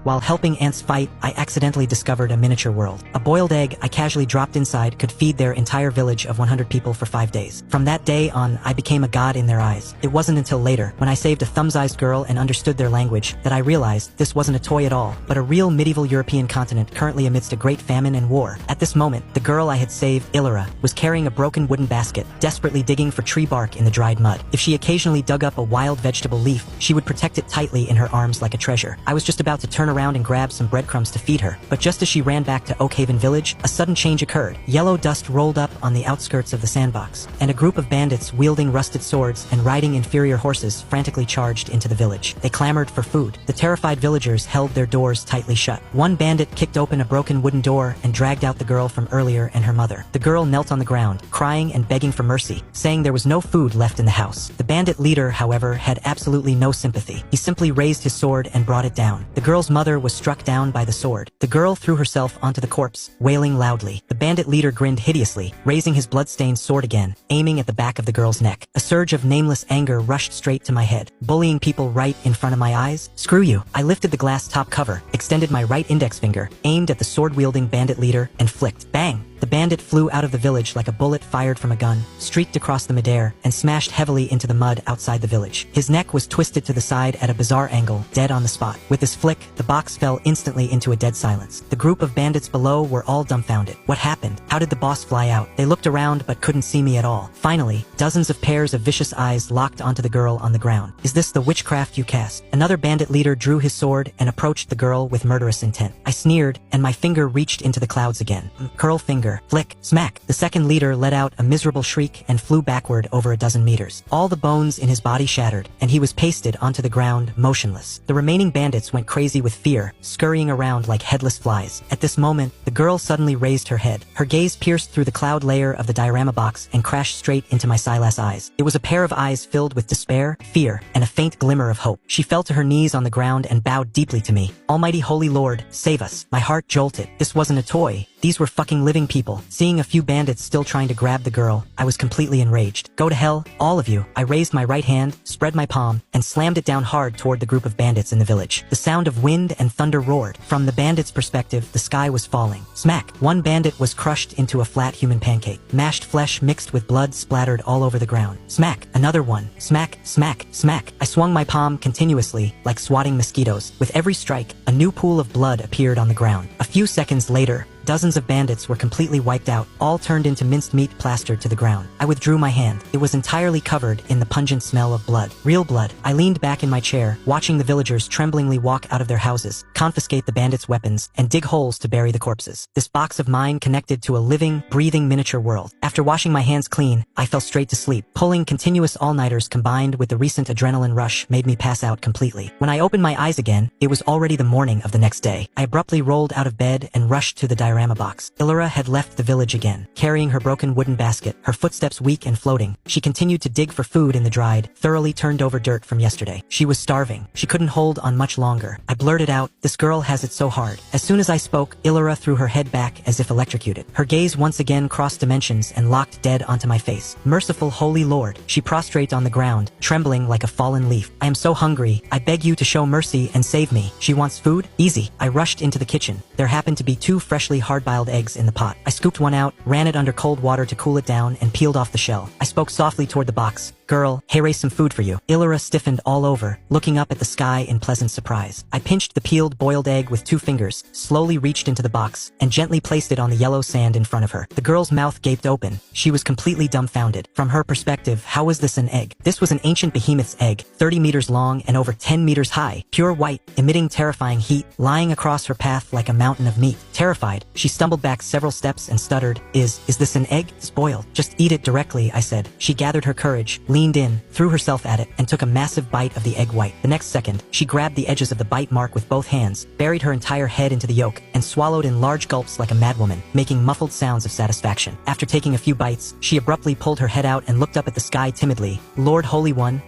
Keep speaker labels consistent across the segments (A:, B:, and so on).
A: While helping ants fight, I accidentally discovered a miniature world. A boiled egg I casually dropped inside could feed their entire village of 100 people for 5 days. From that day on, I became a god in their eyes. It wasn't until later, when I saved a thumb-sized girl and understood their language, that I realized this wasn't a toy at all, but a real medieval European continent currently amidst a great famine and war. At this moment, the girl I had saved, Illyra, was carrying a broken wooden basket, desperately digging for tree bark in the dried mud. If she occasionally dug up a wild vegetable leaf, she would protect it tightly in her arms like a treasure. I was just about to turn around and grab some breadcrumbs to feed her, but just as she ran back to Oakhaven village, a sudden change occurred. Yellow dust rolled up on the outskirts of the sandbox, and a group of bandits wielding rusted swords and riding inferior horses frantically charged into the village. They clamored for food. The terrified villagers held their doors tightly shut. One bandit kicked open a broken wooden door and dragged out the girl from earlier and her mother. The girl knelt on the ground, crying and begging for mercy, saying there was no food left in the house. The bandit leader, however, had absolutely no sympathy. He simply raised his sword and brought it down. The girl's mother was struck down by the sword. The girl threw herself onto the corpse, wailing loudly. The bandit leader grinned hideously, raising his blood-stained sword again, aiming at the back of the girl's neck. A surge of nameless anger rushed straight to my head. Bullying people right in front of my eyes? Screw you. I lifted the glass top cover, extended my right index finger, aimed at the sword-wielding bandit leader, and flicked. Bang! The bandit flew out of the village like a bullet fired from a gun, streaked across the midair, and smashed heavily into the mud outside the village. His neck was twisted to the side at a bizarre angle, dead on the spot. With this flick, the box fell instantly into a dead silence. The group of bandits below were all dumbfounded. What happened? How did the boss fly out? They looked around but couldn't see me at all. Finally, dozens of pairs of vicious eyes locked onto the girl on the ground. Is this the witchcraft you cast? Another bandit leader drew his sword and approached the girl with murderous intent. I sneered, and my finger reached into the clouds again. Curl finger. Flick. Smack. The second leader let out a miserable shriek and flew backward over a dozen meters. All the bones in his body shattered, and he was pasted onto the ground, motionless. The remaining bandits went crazy with fear, scurrying around like headless flies. At this moment, the girl suddenly raised her head. Her gaze pierced through the cloud layer of the diorama box and crashed straight into my Silas eyes. It was a pair of eyes filled with despair, fear, and a faint glimmer of hope. She fell to her knees on the ground and bowed deeply to me. Almighty Holy Lord, save us. My heart jolted. This wasn't a toy. These were fucking living people. Seeing a few bandits still trying to grab the girl, I was completely enraged. Go to hell, all of you. I raised my right hand, spread my palm, and slammed it down hard toward the group of bandits in the village. The sound of wind and thunder roared. From the bandits' perspective, the sky was falling. Smack! One bandit was crushed into a flat human pancake. Mashed flesh mixed with blood splattered all over the ground. Smack! Another one. Smack, smack, smack. I swung my palm continuously, like swatting mosquitoes. With every strike, a new pool of blood appeared on the ground. A few seconds later, dozens of bandits were completely wiped out, all turned into minced meat plastered to the ground. I withdrew my hand. It was entirely covered in the pungent smell of blood. Real blood. I leaned back in my chair, watching the villagers tremblingly walk out of their houses, confiscate the bandits' weapons, and dig holes to bury the corpses. This box of mine connected to a living, breathing miniature world. After washing my hands clean, I fell straight to sleep. Pulling continuous all-nighters combined with the recent adrenaline rush made me pass out completely. When I opened my eyes again, it was already the morning of the next day. I abruptly rolled out of bed and rushed to the diorama box. Illyra had left the village again, carrying her broken wooden basket, her footsteps weak and floating. She continued to dig for food in the dried, thoroughly turned over dirt from yesterday. She was starving. She couldn't hold on much longer. I blurted out, "This girl has it so hard." As soon as I spoke, Illyra threw her head back as if electrocuted. Her gaze once again crossed dimensions and locked dead onto my face. Merciful Holy Lord. She prostrated on the ground, trembling like a fallen leaf. "I am so hungry. I beg you to show mercy and save me." She wants food? Easy. I rushed into the kitchen. There happened to be 2 freshly hard-boiled eggs in the pot. I scooped one out, ran it under cold water to cool it down, and peeled off the shell. I spoke softly toward the box. "Girl, hey, raise some food for you." Illyra stiffened all over, looking up at the sky in pleasant surprise. I pinched the peeled boiled egg with 2 fingers, slowly reached into the box, and gently placed it on the yellow sand in front of her. The girl's mouth gaped open. She was completely dumbfounded. From her perspective, how was this an egg? This was an ancient behemoth's egg, 30 meters long and over 10 meters high, pure white, emitting terrifying heat, lying across her path like a mountain of meat. Terrified, she stumbled back several steps and stuttered, Is this an egg? It's boiled. Just eat it directly," I said. She gathered her courage, leaned in, threw herself at it, and took a massive bite of the egg white. The next second, she grabbed the edges of the bite mark with both hands, buried her entire head into the yolk, and swallowed in large gulps like a madwoman, making muffled sounds of satisfaction. After taking a few bites, she abruptly pulled her head out and looked up at the sky timidly. "Lord Holy One,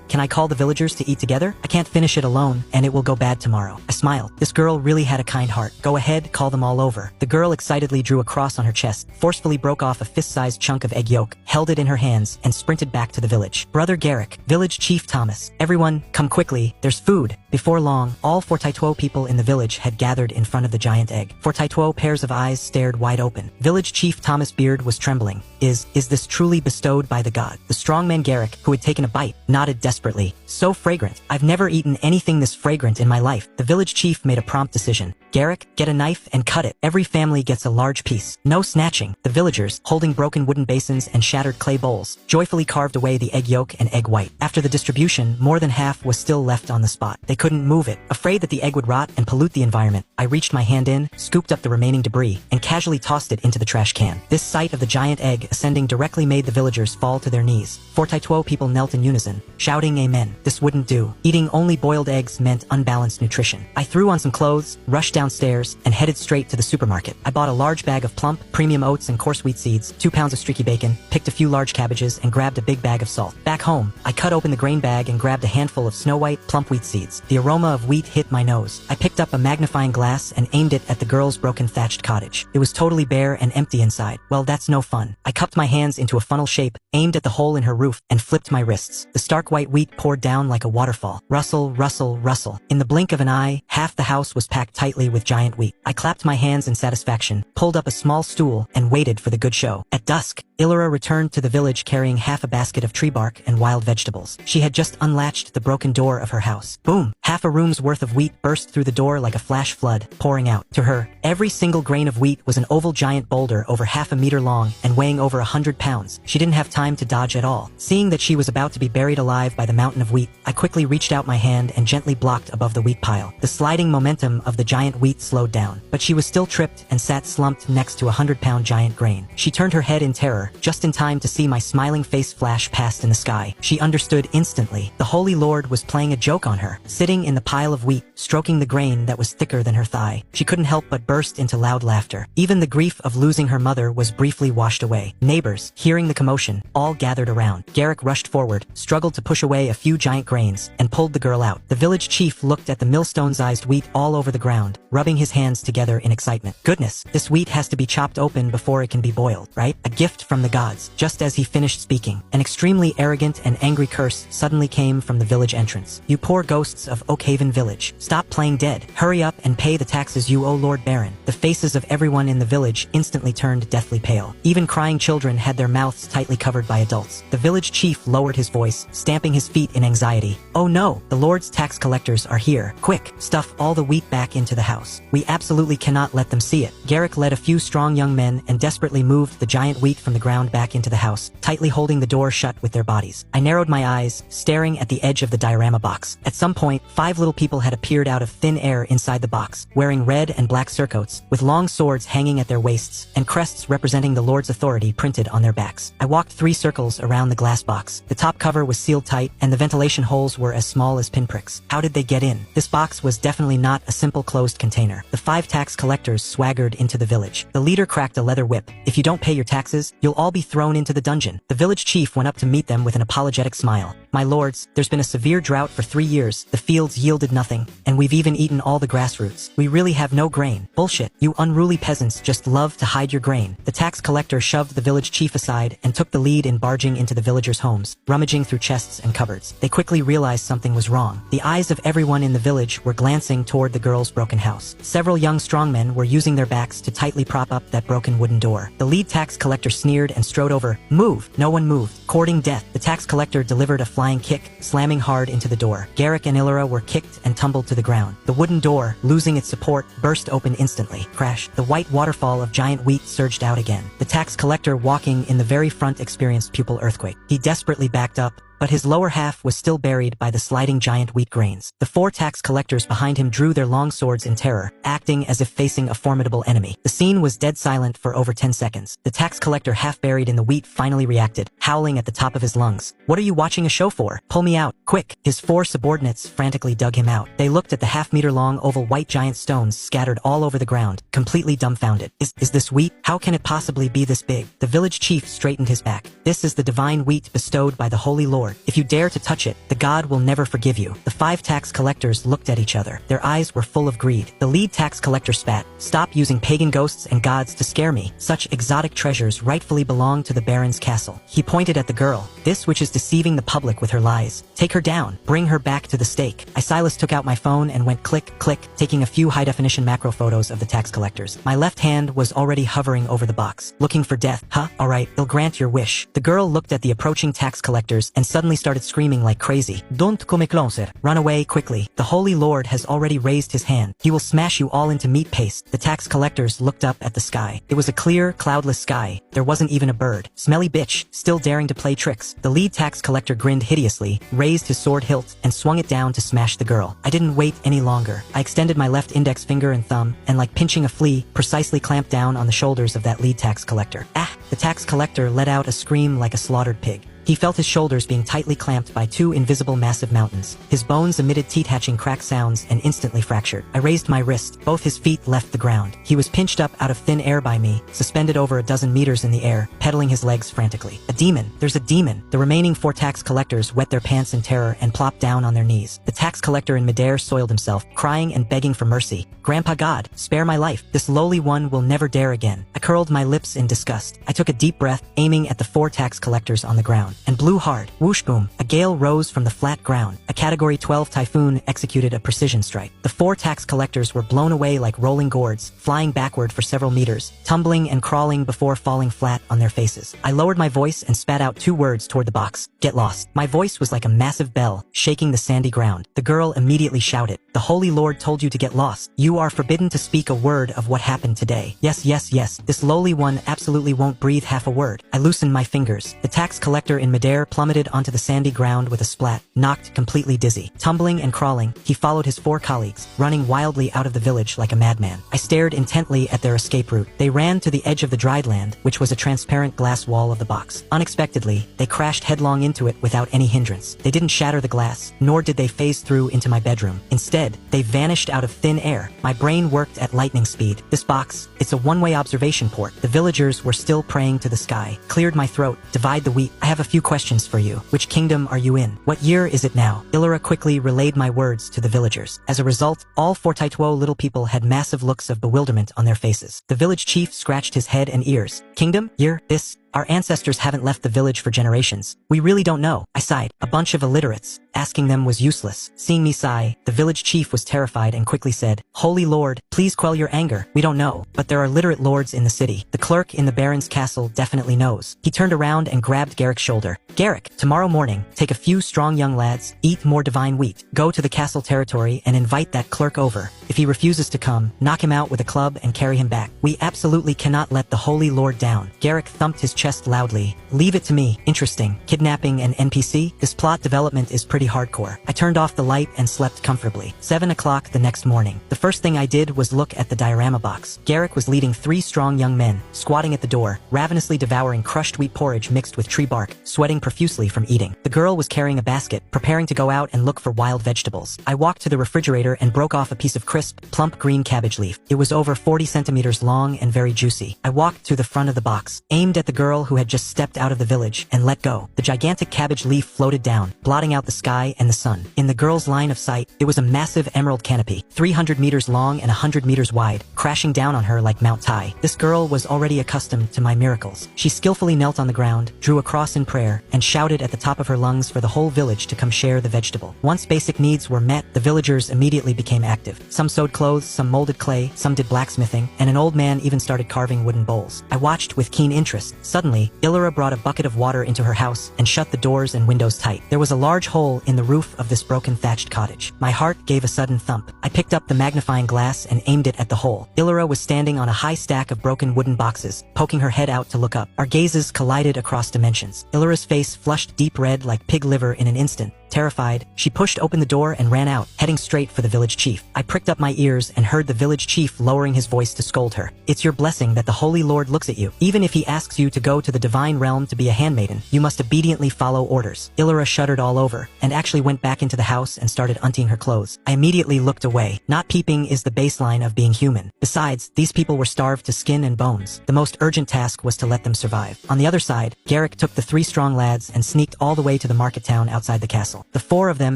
A: can I call the villagers to eat together? I can't finish it alone, and it will go bad tomorrow." I smiled. This girl really had a kind heart. "Go ahead, call them all over." The girl excitedly drew a cross on her chest, forcefully broke off a fist-sized chunk of egg yolk, held it in her hands, and sprinted back to the village. "Brother Garrick, Village Chief Thomas, everyone, come quickly, there's food." Before long, all Fortituo people in the village had gathered in front of the giant egg. Fortituo pairs of eyes stared wide open. Village chief Thomas Beard was trembling. Is this truly bestowed by the god? The strongman Garrick, who had taken a bite, nodded desperately. So fragrant. I've never eaten anything this fragrant in my life. The village chief made a prompt decision. Garrick, get a knife and cut it. Every family gets a large piece. No snatching. The villagers, holding broken wooden basins and shattered clay bowls, joyfully carved away the egg yolk and egg white. After the distribution, more than half was still left on the spot. They couldn't move it. Afraid that the egg would rot and pollute the environment, I reached my hand in, scooped up the remaining debris, and casually tossed it into the trash can. This sight of the giant egg ascending directly made the villagers fall to their knees. Fortituo people knelt in unison, shouting amen. This wouldn't do. Eating only boiled eggs meant unbalanced nutrition. I threw on some clothes, rushed downstairs, and headed straight to the supermarket. I bought a large bag of plump, premium oats and coarse wheat seeds, 2 pounds of streaky bacon, picked a few large cabbages, and grabbed a big bag of salt. Back home, I cut open the grain bag and grabbed a handful of snow-white, plump wheat seeds. The aroma of wheat hit my nose. I picked up a magnifying glass and aimed it at the girl's broken thatched cottage. It was totally bare and empty inside. Well, that's no fun. I cupped my hands into a funnel shape, aimed at the hole in her roof, and flipped my wrists. The stark white wheat poured down like a waterfall. Rustle, rustle, rustle. In the blink of an eye, half the house was packed tightly with giant wheat. I clapped my hands in satisfaction, pulled up a small stool, and waited for the good show. At dusk, Illyra returned to the village carrying half a basket of tree bark and wild vegetables. She had just unlatched the broken door of her house. Boom! Half a room's worth of wheat burst through the door like a flash flood, pouring out. To her, every single grain of wheat was an oval giant boulder over half a meter long and weighing over 100 pounds. She didn't have time to dodge at all. Seeing that she was about to be buried alive by the mountain of wheat, I quickly reached out my hand and gently blocked above the wheat pile. The sliding momentum of the giant wheat slowed down, but she was still tripped and sat slumped next to a 100-pound giant grain. She turned her head in terror, just in time to see my smiling face flash past in the sky. She understood instantly. The Holy Lord was playing a joke on her, sitting in the pile of wheat, stroking the grain that was thicker than her thigh. She couldn't help but burst into loud laughter. Even the grief of losing her mother was briefly washed away. Neighbors, hearing the commotion, all gathered around. Garrick rushed forward, struggled to push away a few giant grains, and pulled the girl out. The village chief looked at the millstone-sized wheat all over the ground, rubbing his hands together in excitement. Goodness, this wheat has to be chopped open before it can be boiled, right? A gift from the gods. Just as he finished speaking, an extremely arrogant and angry curse suddenly came from the village entrance. You poor ghosts of Oakhaven Village, stop playing dead. Hurry up and pay the taxes you owe Lord Baron. The faces of everyone in the village instantly turned deathly pale. Even crying children had their mouths tightly covered by adults. The village chief lowered his voice, stamping his feet in anxiety. Oh no, the Lord's tax collectors are here. Quick, stuff all the wheat back into the house. We absolutely cannot let them see it. Garrick led a few strong young men and desperately moved the giant wheat from the ground back into the house, tightly holding the door shut with their bodies. I narrowed my eyes, staring at the edge of the diorama box. At some point, 5 little people had appeared out of thin air inside the box, wearing red and black surcoats, with long swords hanging at their waists, and crests representing the Lord's authority printed on their backs. I walked 3 circles around the glass box. The top cover was sealed tight, and the ventilation holes were as small as pinpricks. How did they get in? This box was definitely not a simple closed container. The 5 tax collectors swaggered into the village. The leader cracked a leather whip. If you don't pay your taxes, you'll all be thrown into the dungeon. The village chief went up to meet them with an apologetic smile. My lords, there's been a severe drought for 3 years. The fields yielded nothing, and we've even eaten all the grass roots. We really have no grain. Bullshit. You unruly peasants just love to hide your grain. The tax collector shoved the village chief aside and took the lead in barging into the villagers' homes, rummaging through chests and cupboards. They quickly realized something was wrong. The eyes of everyone in the village were glancing toward the girl's broken house. Several young strongmen were using their backs to tightly prop up that broken wooden door. The lead tax collector sneered and strode over. Move! No one moved. Courting death, the tax collector delivered a flying kick, slamming hard into the door. Garrick and Illyra were kicked and tumbled to the ground. The wooden door, losing its support, burst open instantly. Crash. The white waterfall of giant wheat surged out again. The tax collector walking in the very front experienced pupil earthquake. He desperately backed up, but his lower half was still buried by the sliding giant wheat grains. The 4 tax collectors behind him drew their long swords in terror, acting as if facing a formidable enemy. The scene was dead silent for over 10 seconds. The tax collector half buried in the wheat finally reacted, howling at the top of his lungs. What are you watching a show for? Pull me out, quick! His 4 subordinates frantically dug him out. They looked at the half-meter-long oval white giant stones scattered all over the ground, completely dumbfounded. Is this wheat? How can it possibly be this big? The village chief straightened his back. This is the divine wheat bestowed by the Holy Lord. sword. If you dare to touch it, the god will never forgive you. The 5 tax collectors looked at each other. Their eyes were full of greed. The lead tax collector spat. Stop using pagan ghosts and gods to scare me. Such exotic treasures rightfully belong to the baron's castle. He pointed at the girl. This witch is deceiving the public with her lies. Take her down. Bring her back to the stake. Silas took out my phone and went click, click, taking a few high-definition macro photos of the tax collectors. My left hand was already hovering over the box. Looking for death. Huh? Alright, I'll grant your wish. The girl looked at the approaching tax collectors and suddenly started screaming like crazy. Don't come closer. Run away quickly. The Holy Lord has already raised his hand. He will smash you all into meat paste. The tax collectors looked up at the sky. It was a clear, cloudless sky. There wasn't even a bird. Smelly bitch, still daring to play tricks. The lead tax collector grinned hideously, raised his sword hilt, and swung it down to smash the girl. I didn't wait any longer. I extended my left index finger and thumb, and like pinching a flea, precisely clamped down on the shoulders of that lead tax collector. Ah! The tax collector let out a scream like a slaughtered pig. He felt his shoulders being tightly clamped by 2 invisible massive mountains. His bones emitted teeth-hatching crack sounds and instantly fractured. I raised my wrist. Both his feet left the ground. He was pinched up out of thin air by me, suspended over a dozen meters in the air, pedaling his legs frantically. A demon! There's a demon! The remaining 4 tax collectors wet their pants in terror and plopped down on their knees. The tax collector in midair soiled himself, crying and begging for mercy. Grandpa God, spare my life. This lowly one will never dare again. I curled my lips in disgust. I took a deep breath, aiming at the 4 tax collectors on the ground, and blew hard. Whoosh boom. A gale rose from the flat ground. A Category 12 typhoon executed a precision strike. The 4 tax collectors were blown away like rolling gourds, flying backward for several meters, tumbling and crawling before falling flat on their faces. I lowered my voice and spat out 2 words toward the box. Get lost. My voice was like a massive bell, shaking the sandy ground. The girl immediately shouted, The Holy Lord told you to get lost. You are forbidden to speak a word of what happened today. Yes, yes, yes. This lowly one absolutely won't breathe half a word. I loosened my fingers. The tax collector in midair plummeted onto the sandy ground with a splat, knocked completely dizzy. Tumbling and crawling, he followed his 4 colleagues, running wildly out of the village like a madman. I stared intently at their escape route. They ran to the edge of the dried land, which was a transparent glass wall of the box. Unexpectedly, they crashed headlong into it without any hindrance. They didn't shatter the glass, nor did they phase through into my bedroom. Instead, they vanished out of thin air. My brain worked at lightning speed. This box, it's a one-way observation port. The villagers were still praying to the sky. Cleared my throat. Divide the wheat. I have a few questions for you. Which kingdom are you in? What year is it now? Illyra quickly relayed my words to the villagers. As a result, all Fortituo little people had massive looks of bewilderment on their faces. The village chief scratched his head and ears. Kingdom? Year? This? Our ancestors haven't left the village for generations. We really don't know. I sighed. A bunch of illiterates. Asking them was useless. Seeing me sigh, the village chief was terrified and quickly said, Holy Lord, please quell your anger. We don't know, but there are literate lords in the city. The clerk in the baron's castle definitely knows. He turned around and grabbed Garrick's shoulder. Garrick, tomorrow morning, take a few strong young lads, eat more divine wheat, go to the castle territory and invite that clerk over. If he refuses to come, knock him out with a club and carry him back. We absolutely cannot let the Holy Lord down. Garrick thumped his chest loudly. Leave it to me. Interesting. Kidnapping an NPC? This plot development is pretty hardcore. I turned off the light and slept comfortably. 7 o'clock the next morning. The first thing I did was look at the diorama box. Garrick was leading 3 strong young men, squatting at the door, ravenously devouring crushed wheat porridge mixed with tree bark, sweating profusely from eating. The girl was carrying a basket, preparing to go out and look for wild vegetables. I walked to the refrigerator and broke off a piece of crisp, plump green cabbage leaf. It was over 40 centimeters long and very juicy. I walked to the front of the box, aimed at the girl who had just stepped out of the village, and let go. The gigantic cabbage leaf floated down, blotting out the sky and the sun. In the girl's line of sight, it was a massive emerald canopy, 300 meters long and 100 meters wide, crashing down on her like Mount Tai. This girl was already accustomed to my miracles. She skillfully knelt on the ground, drew a cross in prayer, and shouted at the top of her lungs for the whole village to come share the vegetable. Once basic needs were met, the villagers immediately became active. Some sewed clothes, some molded clay, some did blacksmithing, and an old man even started carving wooden bowls. I watched with keen interest. Suddenly, Illyra brought a bucket of water into her house and shut the doors and windows tight. There was a large hole in the roof of this broken thatched cottage. My heart gave a sudden thump. I picked up the magnifying glass and aimed it at the hole. Illyra was standing on a high stack of broken wooden boxes, poking her head out to look up. Our gazes collided across dimensions. Illyra's face flushed deep red like pig liver in an instant. Terrified, she pushed open the door and ran out, heading straight for the village chief. I pricked up my ears and heard the village chief lowering his voice to scold her. It's your blessing that the Holy Lord looks at you. Even if he asks you to go to the divine realm to be a handmaiden, you must obediently follow orders. Illyra shuddered all over, and actually went back into the house and started untying her clothes. I immediately looked away. Not peeping is the baseline of being human. Besides, these people were starved to skin and bones. The most urgent task was to let them survive. On the other side, Garrick took the 3 strong lads and sneaked all the way to the market town outside the castle. The 4 of them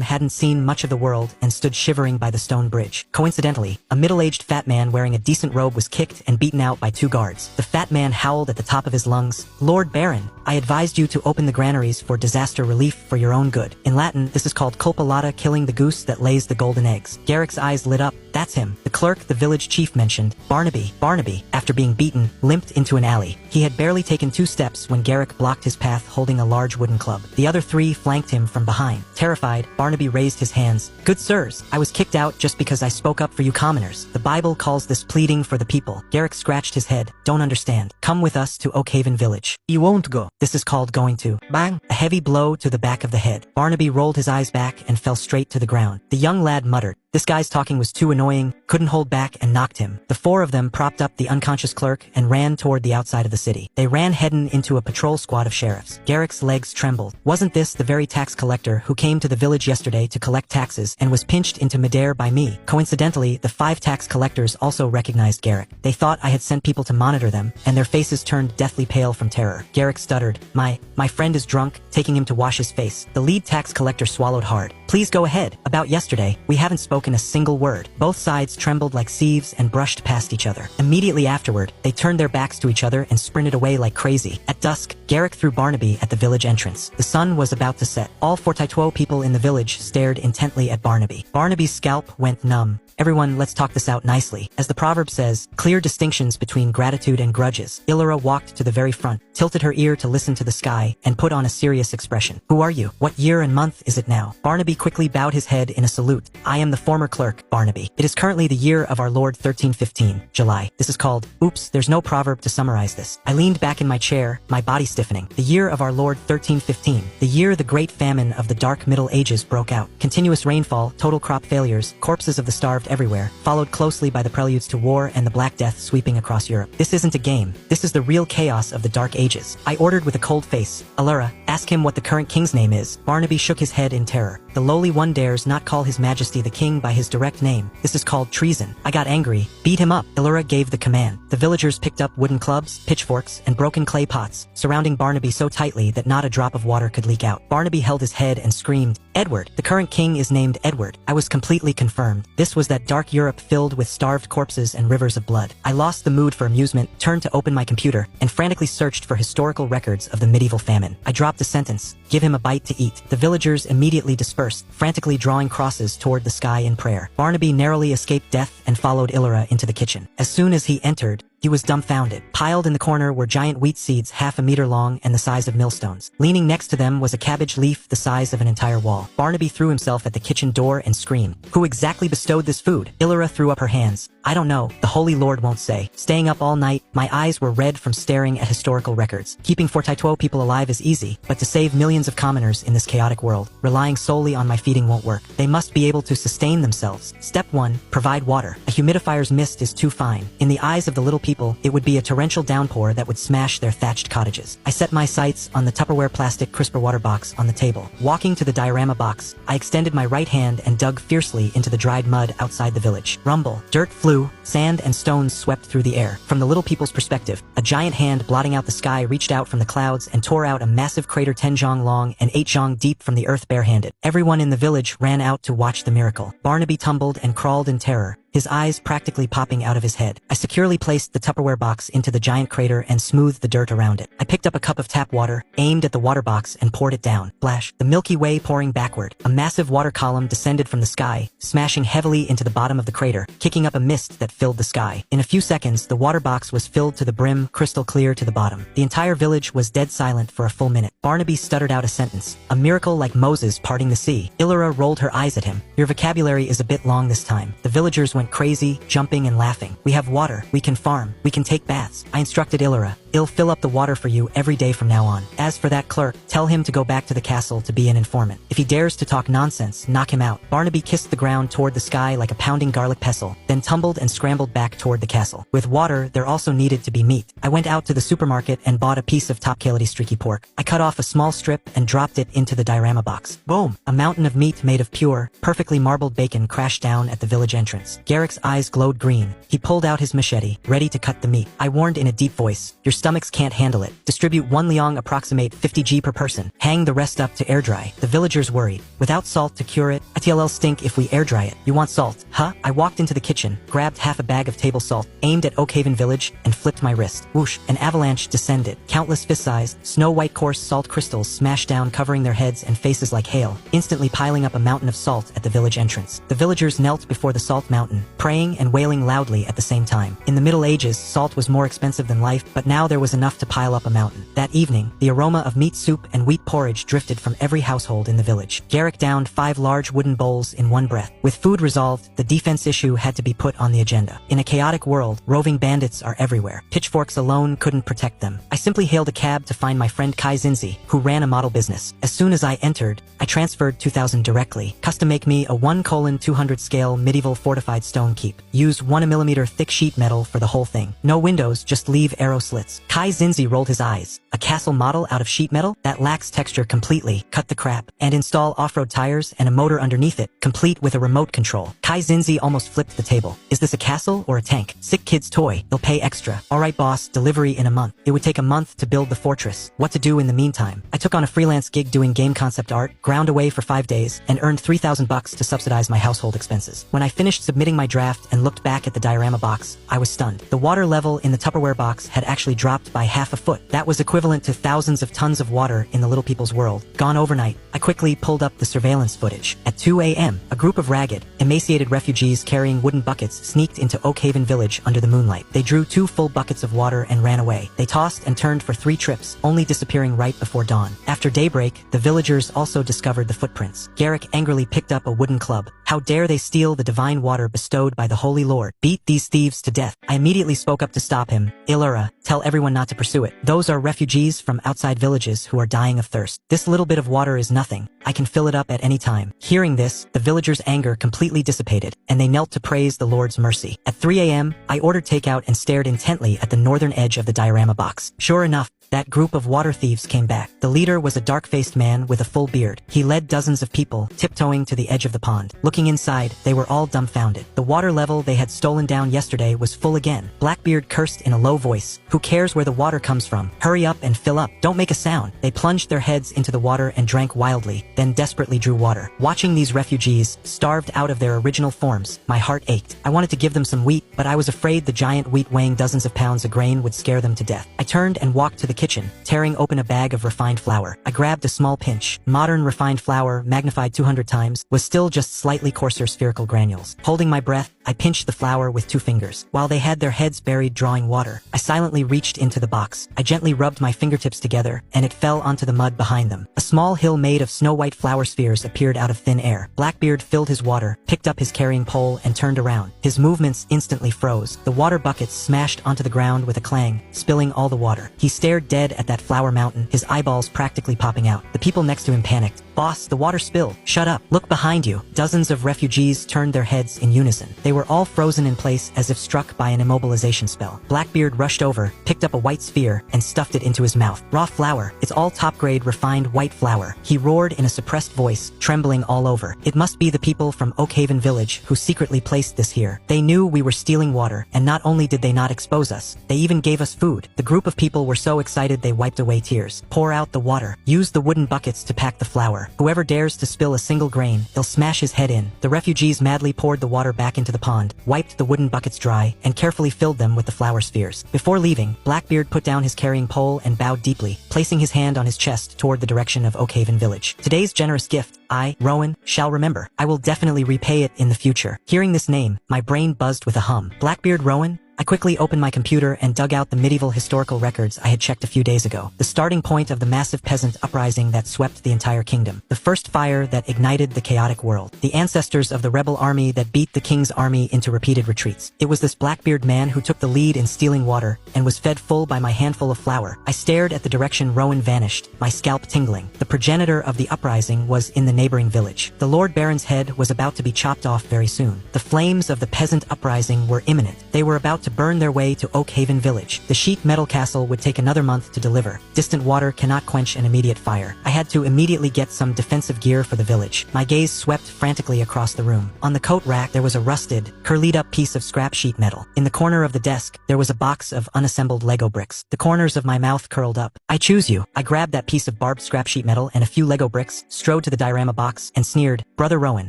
A: hadn't seen much of the world and stood shivering by the stone bridge. Coincidentally, a middle-aged fat man wearing a decent robe was kicked and beaten out by 2 guards. The fat man howled at the top of his lungs, "Lord Baron, I advised you to open the granaries for disaster relief for your own good." In Latin, this is called culpa lata, killing the goose that lays the golden eggs. Garrick's eyes lit up. That's him. The clerk the village chief mentioned, Barnaby, after being beaten, limped into an alley. He had barely taken 2 steps when Garrick blocked his path holding a large wooden club. The other 3 flanked him from behind. Terrified, Barnaby raised his hands. "Good sirs, I was kicked out just because I spoke up for you commoners. The Bible calls this pleading for the people." Garrick scratched his head. "Don't understand. Come with us to Oakhaven village." "You won't go." "This is called going to." Bang! A heavy blow to the back of the head. Barnaby rolled his eyes back and fell straight to the ground. The young lad muttered, "This guy's talking was too annoying," couldn't hold back and knocked him. The 4 of them propped up the unconscious clerk and ran toward the outside of the city. They ran heading into a patrol squad of sheriffs. Garrick's legs trembled. Wasn't this the very tax collector who came to the village yesterday to collect taxes and was pinched into midair by me? Coincidentally, the 5 tax collectors also recognized Garrick. They thought I had sent people to monitor them, and their faces turned deathly pale from terror. Garrick stuttered, My friend is drunk," taking him to wash his face. The lead tax collector swallowed hard. "Please go ahead. About yesterday, we haven't spoken a single word." Both sides trembled like sieves and brushed past each other. Immediately afterward, they turned their backs to each other and sprinted away like crazy. At dusk, Garrick threw Barnaby at the village entrance. The sun was about to set. All 42 people in the village stared intently at Barnaby. Barnaby's scalp went numb. "Everyone, let's talk this out nicely. As the proverb says, clear distinctions between gratitude and grudges." Illyra walked to the very front, tilted her ear to listen to the sky, and put on a serious expression. "Who are you? What year and month is it now?" Barnaby quickly bowed his head in a salute. "I am the former clerk, Barnaby. It is currently the year of our Lord 1315, July. This is called..." Oops, there's no proverb to summarize this. I leaned back in my chair, my body stiffening. "The year of our Lord 1315. The year the great famine of the dark Middle Ages broke out. Continuous rainfall, total crop failures, corpses of the starved everywhere, followed closely by the preludes to war and the Black Death sweeping across Europe. This isn't a game. This is the real chaos of the Dark Ages." I ordered with a cold face, "Illyra, ask him what the current king's name is." Barnaby shook his head in terror. "The lowly one dares not call his majesty the king by his direct name. This is called treason." I got angry. "Beat him up." Illyra gave the command. The villagers picked up wooden clubs, pitchforks, and broken clay pots, surrounding Barnaby so tightly that not a drop of water could leak out. Barnaby held his head and screamed, "Edward! The current king is named Edward." I was completely confirmed. This was that dark Europe filled with starved corpses and rivers of blood. I lost the mood for amusement, turned to open my computer, and frantically searched for historical records of the medieval famine. I dropped the sentence, "Give him a bite to eat." The villagers immediately dispersed, frantically drawing crosses toward the sky in prayer. Barnaby narrowly escaped death and followed Illyra into the kitchen. As soon as he entered, he was dumbfounded. Piled in the corner were giant wheat seeds 1/2 a meter long and the size of millstones. Leaning next to them was a cabbage leaf the size of an entire wall. Barnaby threw himself at the kitchen door and screamed, "Who exactly bestowed this food?" Illyra threw up her hands. "I don't know. The Holy Lord won't say." Staying up all night, my eyes were red from staring at historical records. Keeping 42 people alive is easy, but to save millions of commoners in this chaotic world, relying solely on my feeding won't work. They must be able to sustain themselves. Step 1, provide water. A humidifier's mist is too fine. In the eyes of the little people, it would be a torrential downpour that would smash their thatched cottages. I set my sights on the Tupperware plastic crisper water box on the table. Walking to the diorama box, I extended my right hand and dug fiercely into the dried mud outside the village. Rumble. Dirt flew, sand and stones swept through the air. From the little people's perspective, a giant hand blotting out the sky reached out from the clouds and tore out a massive crater 10 zhang long and 8 zhang deep from the earth barehanded. Everyone in the village ran out to watch the miracle. Barnaby tumbled and crawled in terror, his eyes practically popping out of his head. I securely placed the Tupperware box into the giant crater and smoothed the dirt around it. I picked up a cup of tap water, aimed at the water box, and poured it down. Splash. The Milky Way pouring backward. A massive water column descended from the sky, smashing heavily into the bottom of the crater, kicking up a mist that filled the sky. In a few seconds, the water box was filled to the brim, crystal clear to the bottom. The entire village was dead silent for a full minute. Barnaby stuttered out a sentence. A miracle like Moses parting the sea. Illyra rolled her eyes at him. Your vocabulary is a bit long this time. The villagers went crazy, jumping and laughing. We have water. We can farm. We can take baths. I instructed Illyra. I'll fill up the water for you every day from now on. As for that clerk, tell him to go back to the castle to be an informant. If he dares to talk nonsense, knock him out. Barnaby kissed the ground toward the sky like a pounding garlic pestle, then tumbled and scrambled back toward the castle. With water, there also needed to be meat. I went out to the supermarket and bought a piece of top-quality streaky pork. I cut off a small strip and dropped it into the diorama box. Boom! A mountain of meat made of pure, perfectly marbled bacon crashed down at the village entrance. Garrick's eyes glowed green. He pulled out his machete, ready to cut the meat. I warned in a deep voice, your stomachs can't handle it. Distribute 1 liang, approximate 50 g per person. Hang the rest up to air dry. The villagers worried. Without salt to cure it, it'll stink if we air dry it. You want salt, huh? I walked into the kitchen, grabbed half a bag of table salt, aimed at Oakhaven village, and flipped my wrist. Whoosh! An avalanche descended. Countless fist-sized, snow-white coarse salt crystals smashed down, covering their heads and faces like hail, instantly piling up a mountain of salt at the village entrance. The villagers knelt before the salt mountain, praying and wailing loudly at the same time. In the Middle Ages, salt was more expensive than life, but now there was enough to pile up a mountain. That evening, the aroma of meat soup and wheat porridge drifted from every household in the village. Garrick downed 5 large wooden bowls in one breath. With food resolved, the defense issue had to be put on the agenda. In a chaotic world, roving bandits are everywhere. Pitchforks alone couldn't protect them. I simply hailed a cab to find my friend Kai Zinzi, who ran a model business. As soon as I entered, I transferred 2,000 directly. Custom make me a 1:200 scale medieval fortified stone keep. Use 1mm thick sheet metal for the whole thing. No windows, just leave arrow slits. Kai Zinzi rolled his eyes. A castle model out of sheet metal? That lacks texture completely. Cut the crap. And install off-road tires and a motor underneath it, complete with a remote control. Kai Zinzi almost flipped the table. Is this a castle or a tank? Sick kid's toy. They'll pay extra. Alright boss, delivery in a month. It would take a month to build the fortress. What to do in the meantime? I took on a freelance gig doing game concept art, ground away for 5 days, and earned 3,000 bucks to subsidize my household expenses. When I finished submitting my draft and looked back at the diorama box, I was stunned. The water level in the Tupperware box had actually dropped by half a foot. That was equivalent to thousands of tons of water in the little people's world, gone overnight. I quickly pulled up the surveillance footage. At 2 a.m., a group of ragged, emaciated refugees carrying wooden buckets sneaked into Oakhaven village under the moonlight. They drew 2 full buckets of water and ran away. They tossed and turned for 3 trips, only disappearing right before dawn. After daybreak, the villagers also discovered the footprints. Garrick angrily picked up a wooden club. How dare they steal the divine water bestowed by the Holy Lord? Beat these thieves to death. I immediately spoke up to stop him. Illyra, tell everyone not to pursue it. Those are refugees from outside villages who are dying of thirst. This little bit of water is nothing. I can fill it up at any time. Hearing this, the villagers' anger completely dissipated, and they knelt to praise the Lord's mercy. At 3 a.m., I ordered takeout and stared intently at the northern edge of the diorama box. Sure enough, that group of water thieves came back. The leader was a dark-faced man with a full beard. He led dozens of people, tiptoeing to the edge of the pond. Looking inside, they were all dumbfounded. The water level they had stolen down yesterday was full again. Blackbeard cursed in a low voice. Who cares where the water comes from? Hurry up and fill up. Don't make a sound. They plunged their heads into the water and drank wildly, then desperately drew water. Watching these refugees, starved out of their original forms, my heart ached. I wanted to give them some wheat, but I was afraid the giant wheat weighing dozens of pounds of grain would scare them to death. I turned and walked to the kitchen, tearing open a bag of refined flour. I grabbed a small pinch. Modern refined flour, magnified 200 times, was still just slightly coarser spherical granules. Holding my breath, I pinched the flour with 2 fingers. While they had their heads buried drawing water, I silently reached into the box. I gently rubbed my fingertips together, and it fell onto the mud behind them. A small hill made of snow-white flour spheres appeared out of thin air. Blackbeard filled his water, picked up his carrying pole, and turned around. His movements instantly froze. The water buckets smashed onto the ground with a clang, spilling all the water. He stared dead at that flour mountain, his eyeballs practically popping out. The people next to him panicked. Boss, the water spilled. Shut up. Look behind you. Dozens of refugees turned their heads in unison. They were all frozen in place as if struck by an immobilization spell. Blackbeard rushed over, picked up a white sphere, and stuffed it into his mouth. Raw flour. It's all top-grade refined white flour. He roared in a suppressed voice, trembling all over. It must be the people from Oakhaven village who secretly placed this here. They knew we were stealing water, and not only did they not expose us, they even gave us food. The group of people were so excited they wiped away tears. Pour out the water. Use the wooden buckets to pack the flour. power. Whoever dares to spill a single grain, they'll smash his head in. The refugees madly poured the water back into the pond, wiped the wooden buckets dry, and carefully filled them with the flower spheres. Before leaving, Blackbeard put down his carrying pole and bowed deeply, placing his hand on his chest toward the direction of Oakhaven Village. Today's generous gift, I, Rowan, shall remember. I will definitely repay it in the future. Hearing this name, my brain buzzed with a hum. Blackbeard Rowan? I quickly opened my computer and dug out the medieval historical records I had checked a few days ago. The starting point of the massive peasant uprising that swept the entire kingdom. The first fire that ignited the chaotic world. The ancestors of the rebel army that beat the king's army into repeated retreats. It was this Blackbeard man who took the lead in stealing water and was fed full by my handful of flour. I stared at the direction Rowan vanished, my scalp tingling. The progenitor of the uprising was in the neighboring village. The Lord Baron's head was about to be chopped off very soon. The flames of the peasant uprising were imminent. They were about to burn their way to Oakhaven Village. The sheet metal castle would take another month to deliver. Distant water cannot quench an immediate fire. I had to immediately get some defensive gear for the village. My gaze swept frantically across the room. On the coat rack there was a rusted, curlied-up piece of scrap sheet metal. In the corner of the desk, there was a box of unassembled Lego bricks. The corners of my mouth curled up. I choose you. I grabbed that piece of barbed scrap sheet metal and a few Lego bricks, strode to the diorama box, and sneered, "Brother Rowan,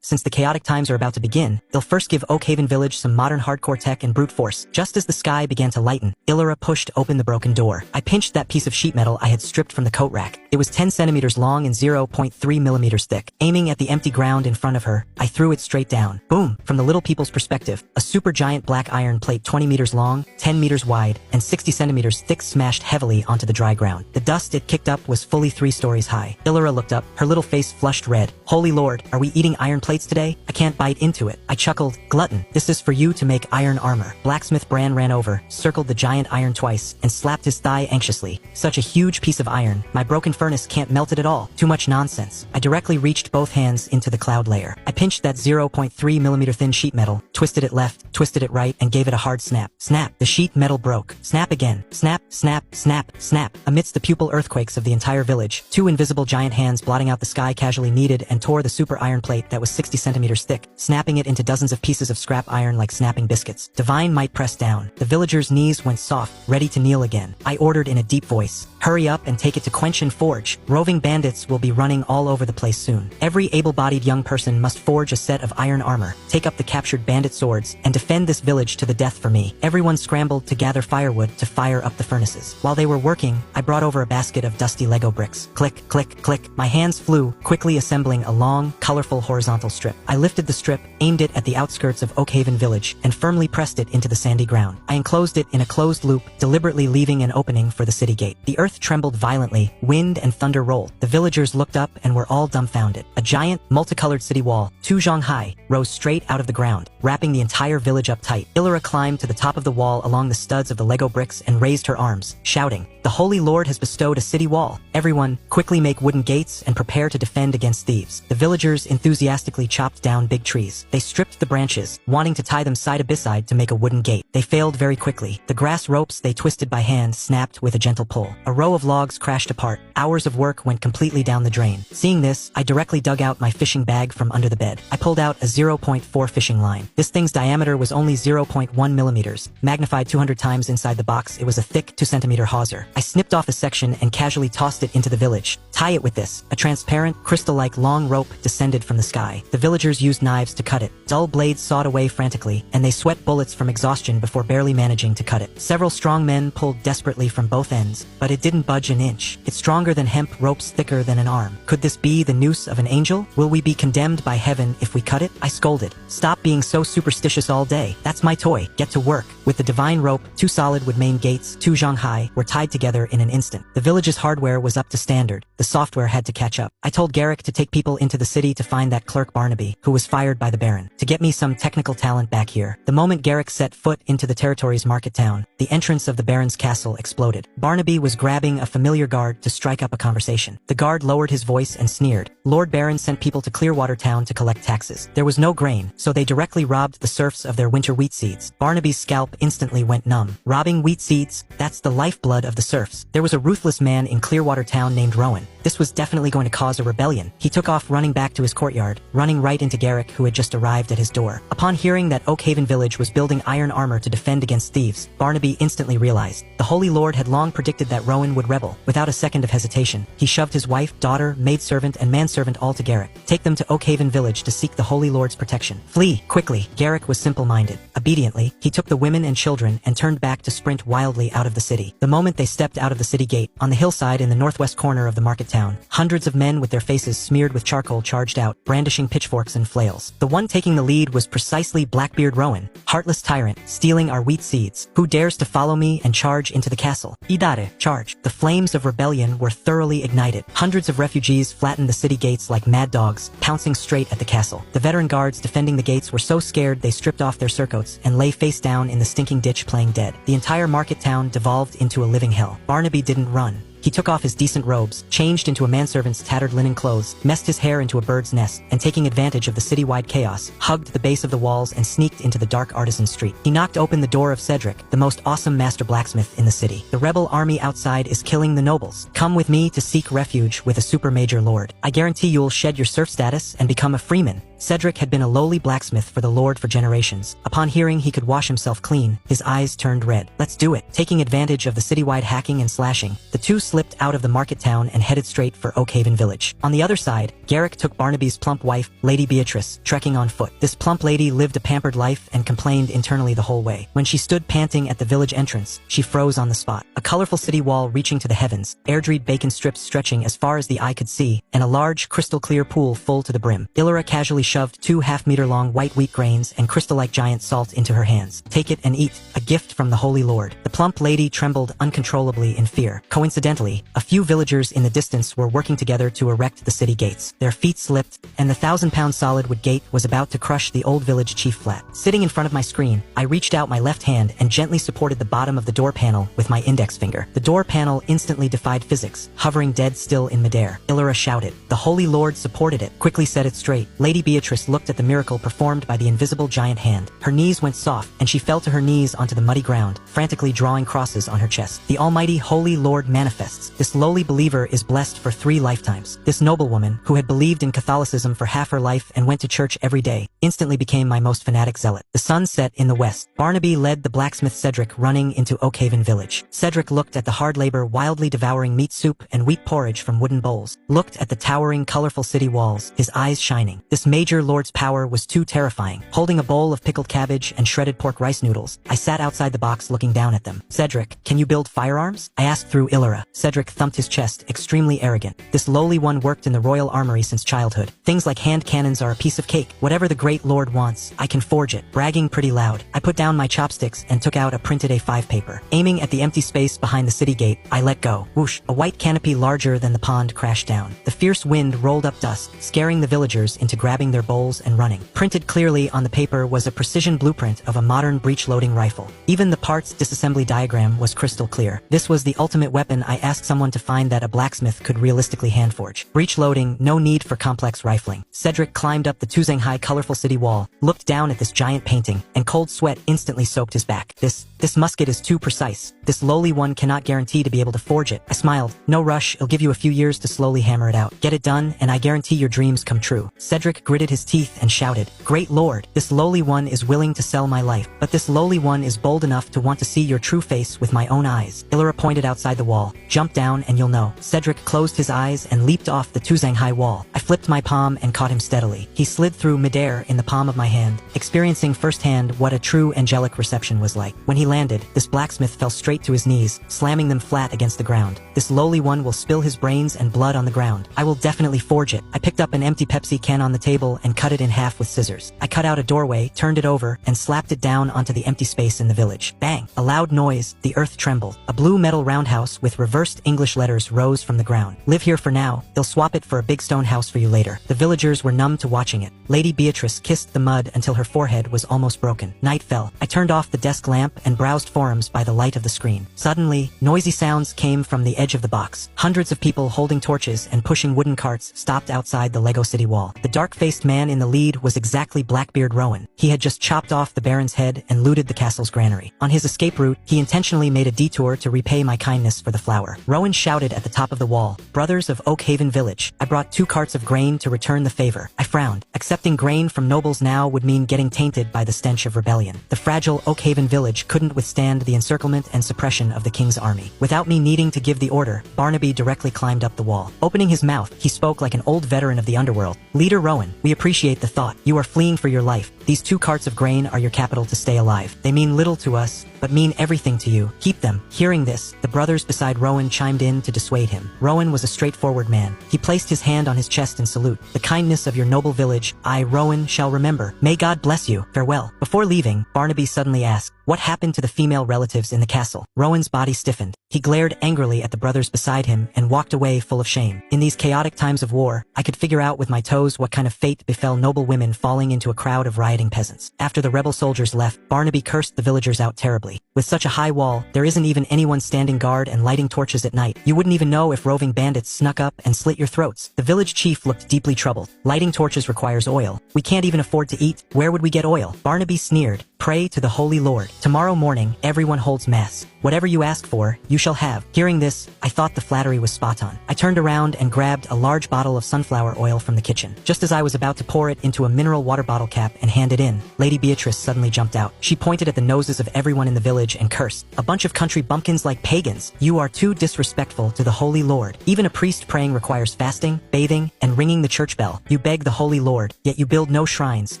A: since the chaotic times are about to begin, they'll first give Oakhaven Village some modern hardcore tech and brute force." Just as the sky began to lighten, Illyra pushed open the broken door. I pinched that piece of sheet metal I had stripped from the coat rack. It was 10 centimeters long and 0.3 millimeters thick. Aiming at the empty ground in front of her, I threw it straight down. Boom! From the little people's perspective, a supergiant black iron plate 20 meters long, 10 meters wide, and 60 centimeters thick smashed heavily onto the dry ground. The dust it kicked up was fully 3 stories high. Illyra looked up, her little face flushed red. "Holy Lord, are we eating iron plates today? I can't bite into it." I chuckled, "Glutton, this is for you to make iron armor." Blacksmith Bran ran over, circled the giant iron twice, and slapped his thigh anxiously. "Such a huge piece of iron. My broken furnace can't melt it at all. Too much nonsense." I directly reached both hands into the cloud layer. I pinched that 0.3 millimeter thin sheet metal, twisted it left, twisted it right, and gave it a hard snap. Snap! The sheet metal broke. Snap again. Snap, snap, snap, snap. Amidst the pupil earthquakes of the entire village, 2 invisible giant hands blotting out the sky casually kneaded and tore the super iron plate that was 60 centimeters thick, snapping it into dozens of pieces of scrap iron like snapping biscuits. Divine might pressed down. The villagers' knees went soft, ready to kneel again. I ordered in a deep voice, "Hurry up and take it to Quench and Forge. Roving bandits will be running all over the place soon. Every able-bodied young person must forge a set of iron armor, take up the captured bandit swords, and defend this village to the death for me." Everyone scrambled to gather firewood to fire up the furnaces. While they were working, I brought over a basket of dusty Lego bricks. Click, click, click. My hands flew, quickly assembling a long, colorful horizontal strip. I lifted the strip, aimed it at the outskirts of Oakhaven Village, and firmly pressed it into the sandy ground. I enclosed it in a closed loop, deliberately leaving an opening for the city gate. The earth trembled violently, wind and thunder rolled. The villagers looked up and were all dumbfounded. A giant, multicolored city wall, 2 zhong high, rose straight out of the ground, wrapping the entire village up tight. Illyra climbed to the top of the wall along the studs of the Lego bricks and raised her arms, shouting, "The Holy Lord has bestowed a city wall. Everyone, quickly make wooden gates and prepare to defend against thieves." The villagers enthusiastically chopped down big trees. They stripped the branches, wanting to tie them side by side to make a wooden gate. They failed very quickly. The grass ropes they twisted by hand snapped with a gentle pull. A row of logs crashed apart. Hours of work went completely down the drain. Seeing this, I directly dug out my fishing bag from under the bed. I pulled out a 0.4 fishing line. This thing's diameter was only 0.1 millimeters. Magnified 200 times inside the box, it was a thick 2-centimeter hawser. I snipped off a section and casually tossed it into the village. "Tie it with this." A transparent, crystal-like long rope descended from the sky. The villagers used knives to cut it. Dull blades sawed away frantically, and they sweat bullets from exhaustion before barely managing to cut it. Several strong men pulled desperately from both ends, but it didn't budge an inch. It's stronger than hemp, ropes thicker than an arm. Could this be the noose of an angel? Will we be condemned by heaven if we cut it? I scolded. "Stop being so superstitious all day. That's my toy. Get to work." With the divine rope, 2 solid wood main gates, 2 zhong high, were tied together in an instant. The village's hardware was up to standard. The software had to catch up. I told Garrick to take people into the city to find that clerk Barnaby, who was fired by the Baron, to get me some technical talent back here. The moment Garrick set foot into the territory's market town, the entrance of the Baron's castle exploded. Barnaby was grabbing a familiar guard to strike up a conversation. The guard lowered his voice and sneered. "Lord Baron sent people to Clearwater Town to collect taxes. There was no grain, so they directly robbed the serfs of their winter wheat seeds." Barnaby's scalp instantly went numb. Robbing wheat seeds, that's the lifeblood of the serfs. There was a ruthless man in Clearwater Town named Rowan. This was definitely going to cause a rebellion. He took off running back to his courtyard, running right into Garrick, who had just arrived at his door. Upon hearing that Oakhaven Village was building iron armor to defend against thieves, Barnaby instantly realized the Holy Lord had long predicted that Rowan would rebel. Without a second of hesitation, he shoved his wife, daughter, maidservant, and manservant all to Garrick. Take them to Oakhaven Village to seek the Holy Lord's protection. Flee, quickly. Garrick was simple-minded. Obediently, he took the women and children and turned back to sprint wildly out of the city. The moment they stepped out of the city gate, on the hillside in the northwest corner of the market town, hundreds of men with their faces smeared with charcoal charged out, brandishing pitchforks and flails. The one taking the lead was precisely Blackbeard Rowan, heartless tyrant, stealing our wheat seeds. Who dares to follow me and charge into the castle? Idare, charge. The flames of rebellion were thoroughly ignited. Hundreds of refugees flattened the city gates like mad dogs, pouncing straight at the castle. The veteran guards defending the gates were so scared they stripped off their surcoats and lay face down in the stinking ditch playing dead. The entire market town devolved into a living hell. Barnaby didn't run. He took off his decent robes, changed into a manservant's tattered linen clothes, messed his hair into a bird's nest, and taking advantage of the citywide chaos, hugged the base of the walls and sneaked into the dark artisan street. He knocked open the door of Cedric, the most awesome master blacksmith in the city. The rebel army outside is killing the nobles. Come with me to seek refuge with a super major lord. I guarantee you'll shed your serf status and become a freeman. Cedric had been a lowly blacksmith for the Lord for generations. Upon hearing he could wash himself clean, his eyes turned red. Let's do it. Taking advantage of the citywide hacking and slashing, the two slipped out of the market town and headed straight for Oakhaven Village. On the other side, Garrick took Barnaby's plump wife, Lady Beatrice, trekking on foot. This plump lady lived a pampered life and complained internally the whole way. When she stood panting at the village entrance, she froze on the spot. A colorful city wall reaching to the heavens, air-dried bacon strips stretching as far as the eye could see, and a large crystal-clear pool full to the brim. Illyra casually shoved 2 half-meter-long white wheat grains and crystal-like giant salt into her hands. Take it and eat, a gift from the Holy Lord. The plump lady trembled uncontrollably in fear. Coincidentally, a few villagers in the distance were working together to erect the city gates. Their feet slipped, and the 1,000-pound solid wood gate was about to crush the old village chief flat. Sitting in front of my screen, I reached out my left hand and gently supported the bottom of the door panel with my index finger. The door panel instantly defied physics, hovering dead still in midair. Illyra shouted. The Holy Lord supported it. Quickly set it straight. Lady Beatrice looked at the miracle performed by the invisible giant hand. Her knees went soft, and she fell to her knees onto the muddy ground, frantically drawing crosses on her chest. The Almighty Holy Lord manifests. This lowly believer is blessed for 3 lifetimes. This noblewoman, who had believed in Catholicism for half her life and went to church every day, instantly became my most fanatic zealot. The sun set in the west. Barnaby led the blacksmith Cedric running into Oakhaven Village. Cedric looked at the hard labor wildly devouring meat soup and wheat porridge from wooden bowls, looked at the towering colorful city walls, his eyes shining. This major lord's power was too terrifying. Holding a bowl of pickled cabbage and shredded pork rice noodles, I sat outside the box looking down at them. Cedric, can you build firearms? I asked through Illyra. Cedric thumped his chest, extremely arrogant. This lowly one worked in the royal armory since childhood. Things like hand cannons are a piece of cake. Whatever the great lord wants, I can forge it. Bragging pretty loud, I put down my chopsticks and took out a printed A5 paper. Aiming at the empty space behind the city gate, I let go. Whoosh! A white canopy larger than the pond crashed down. The fierce wind rolled up dust, scaring the villagers into grabbing their bowls and running. Printed clearly on the paper was a precision blueprint of a modern breech-loading rifle. Even the parts disassembly diagram was crystal clear. This was the ultimate weapon I asked someone to find that a blacksmith could realistically handforge. Breech loading, no need for complex rifling. Cedric climbed up the Tuzanghai colorful city wall, looked down at this giant painting, and cold sweat instantly soaked his back. This musket is too precise. This lowly one cannot guarantee to be able to forge it. I smiled. No rush, it'll give you a few years to slowly hammer it out. Get it done, and I guarantee your dreams come true. Cedric gritted his teeth and shouted, Great Lord, this lowly one is willing to sell my life, but this lowly one is bold enough to want to see your true face with my own eyes. Illyra pointed outside the wall. Jump down and you'll know. Cedric closed his eyes and leaped off the Tuzanghai wall. I flipped my palm and caught him steadily. He slid through midair in the palm of my hand, experiencing firsthand what a true angelic reception was like. When he landed, this blacksmith fell straight to his knees, slamming them flat against the ground. This lowly one will spill his brains and blood on the ground. I will definitely forge it. I picked up an empty Pepsi can on the table and cut it in half with scissors. I cut out a doorway, turned it over, and slapped it down onto the empty space in the village. Bang! A loud noise, the earth trembled. A blue metal roundhouse with reversed English letters rose from the ground. Live here for now, they'll swap it for a big stone house for you later. The villagers were numb to watching it. Lady Beatrice kissed the mud until her forehead was almost broken. Night fell. I turned off the desk lamp and browsed forums by the light of the screen. Suddenly, noisy sounds came from the edge of the box. Hundreds of people holding torches and pushing wooden carts stopped outside the Lego City wall. The dark-faced man in the lead was exactly Blackbeard Rowan. He had just chopped off the Baron's head and looted the castle's granary. On his escape route, he intentionally made a detour to repay my kindness for the flour. Rowan shouted at the top of the wall, "Brothers of Oak Haven Village, I brought 2 carts of grain to return the favor." I frowned. Accepting grain from nobles now would mean getting tainted by the stench of rebellion. The fragile Oak Haven Village couldn't withstand the encirclement and suppression of the king's army. Without me needing to give the order, Barnaby directly climbed up the wall. Opening his mouth, he spoke like an old veteran of the underworld. "Leader Rowan, we appreciate the thought. You are fleeing for your life. These 2 carts of grain are your capital to stay alive. They mean little to us, but mean everything to you. Keep them." Hearing this, the brothers beside Rowan chimed in to dissuade him. Rowan was a straightforward man. He placed his hand on his chest in salute. "The kindness of your noble village, I, Rowan, shall remember. May God bless you. Farewell." Before leaving, Barnaby suddenly asked, "What happened to the female relatives in the castle?" Rowan's body stiffened. He glared angrily at the brothers beside him and walked away full of shame. In these chaotic times of war, I could figure out with my toes what kind of fate befell noble women falling into a crowd of rioting peasants. After the rebel soldiers left, Barnaby cursed the villagers out terribly. "With such a high wall, there isn't even anyone standing guard and lighting torches at night. You wouldn't even know if roving bandits snuck up and slit your throats." The village chief looked deeply troubled. "Lighting torches requires oil. We can't even afford to eat. Where would we get oil?" Barnaby sneered. "Pray to the Holy Lord. Tomorrow morning, everyone holds mass. Whatever you ask for, you shall have." Hearing this, I thought the flattery was spot on. I turned around and grabbed a large bottle of sunflower oil from the kitchen. Just as I was about to pour it into a mineral water bottle cap and hand it in, Lady Beatrice suddenly jumped out. She pointed at the noses of everyone in the village and cursed, "A bunch of country bumpkins like pagans. You are too disrespectful to the Holy Lord. Even a priest praying requires fasting, bathing, and ringing the church bell. You beg the Holy Lord, yet you build no shrines,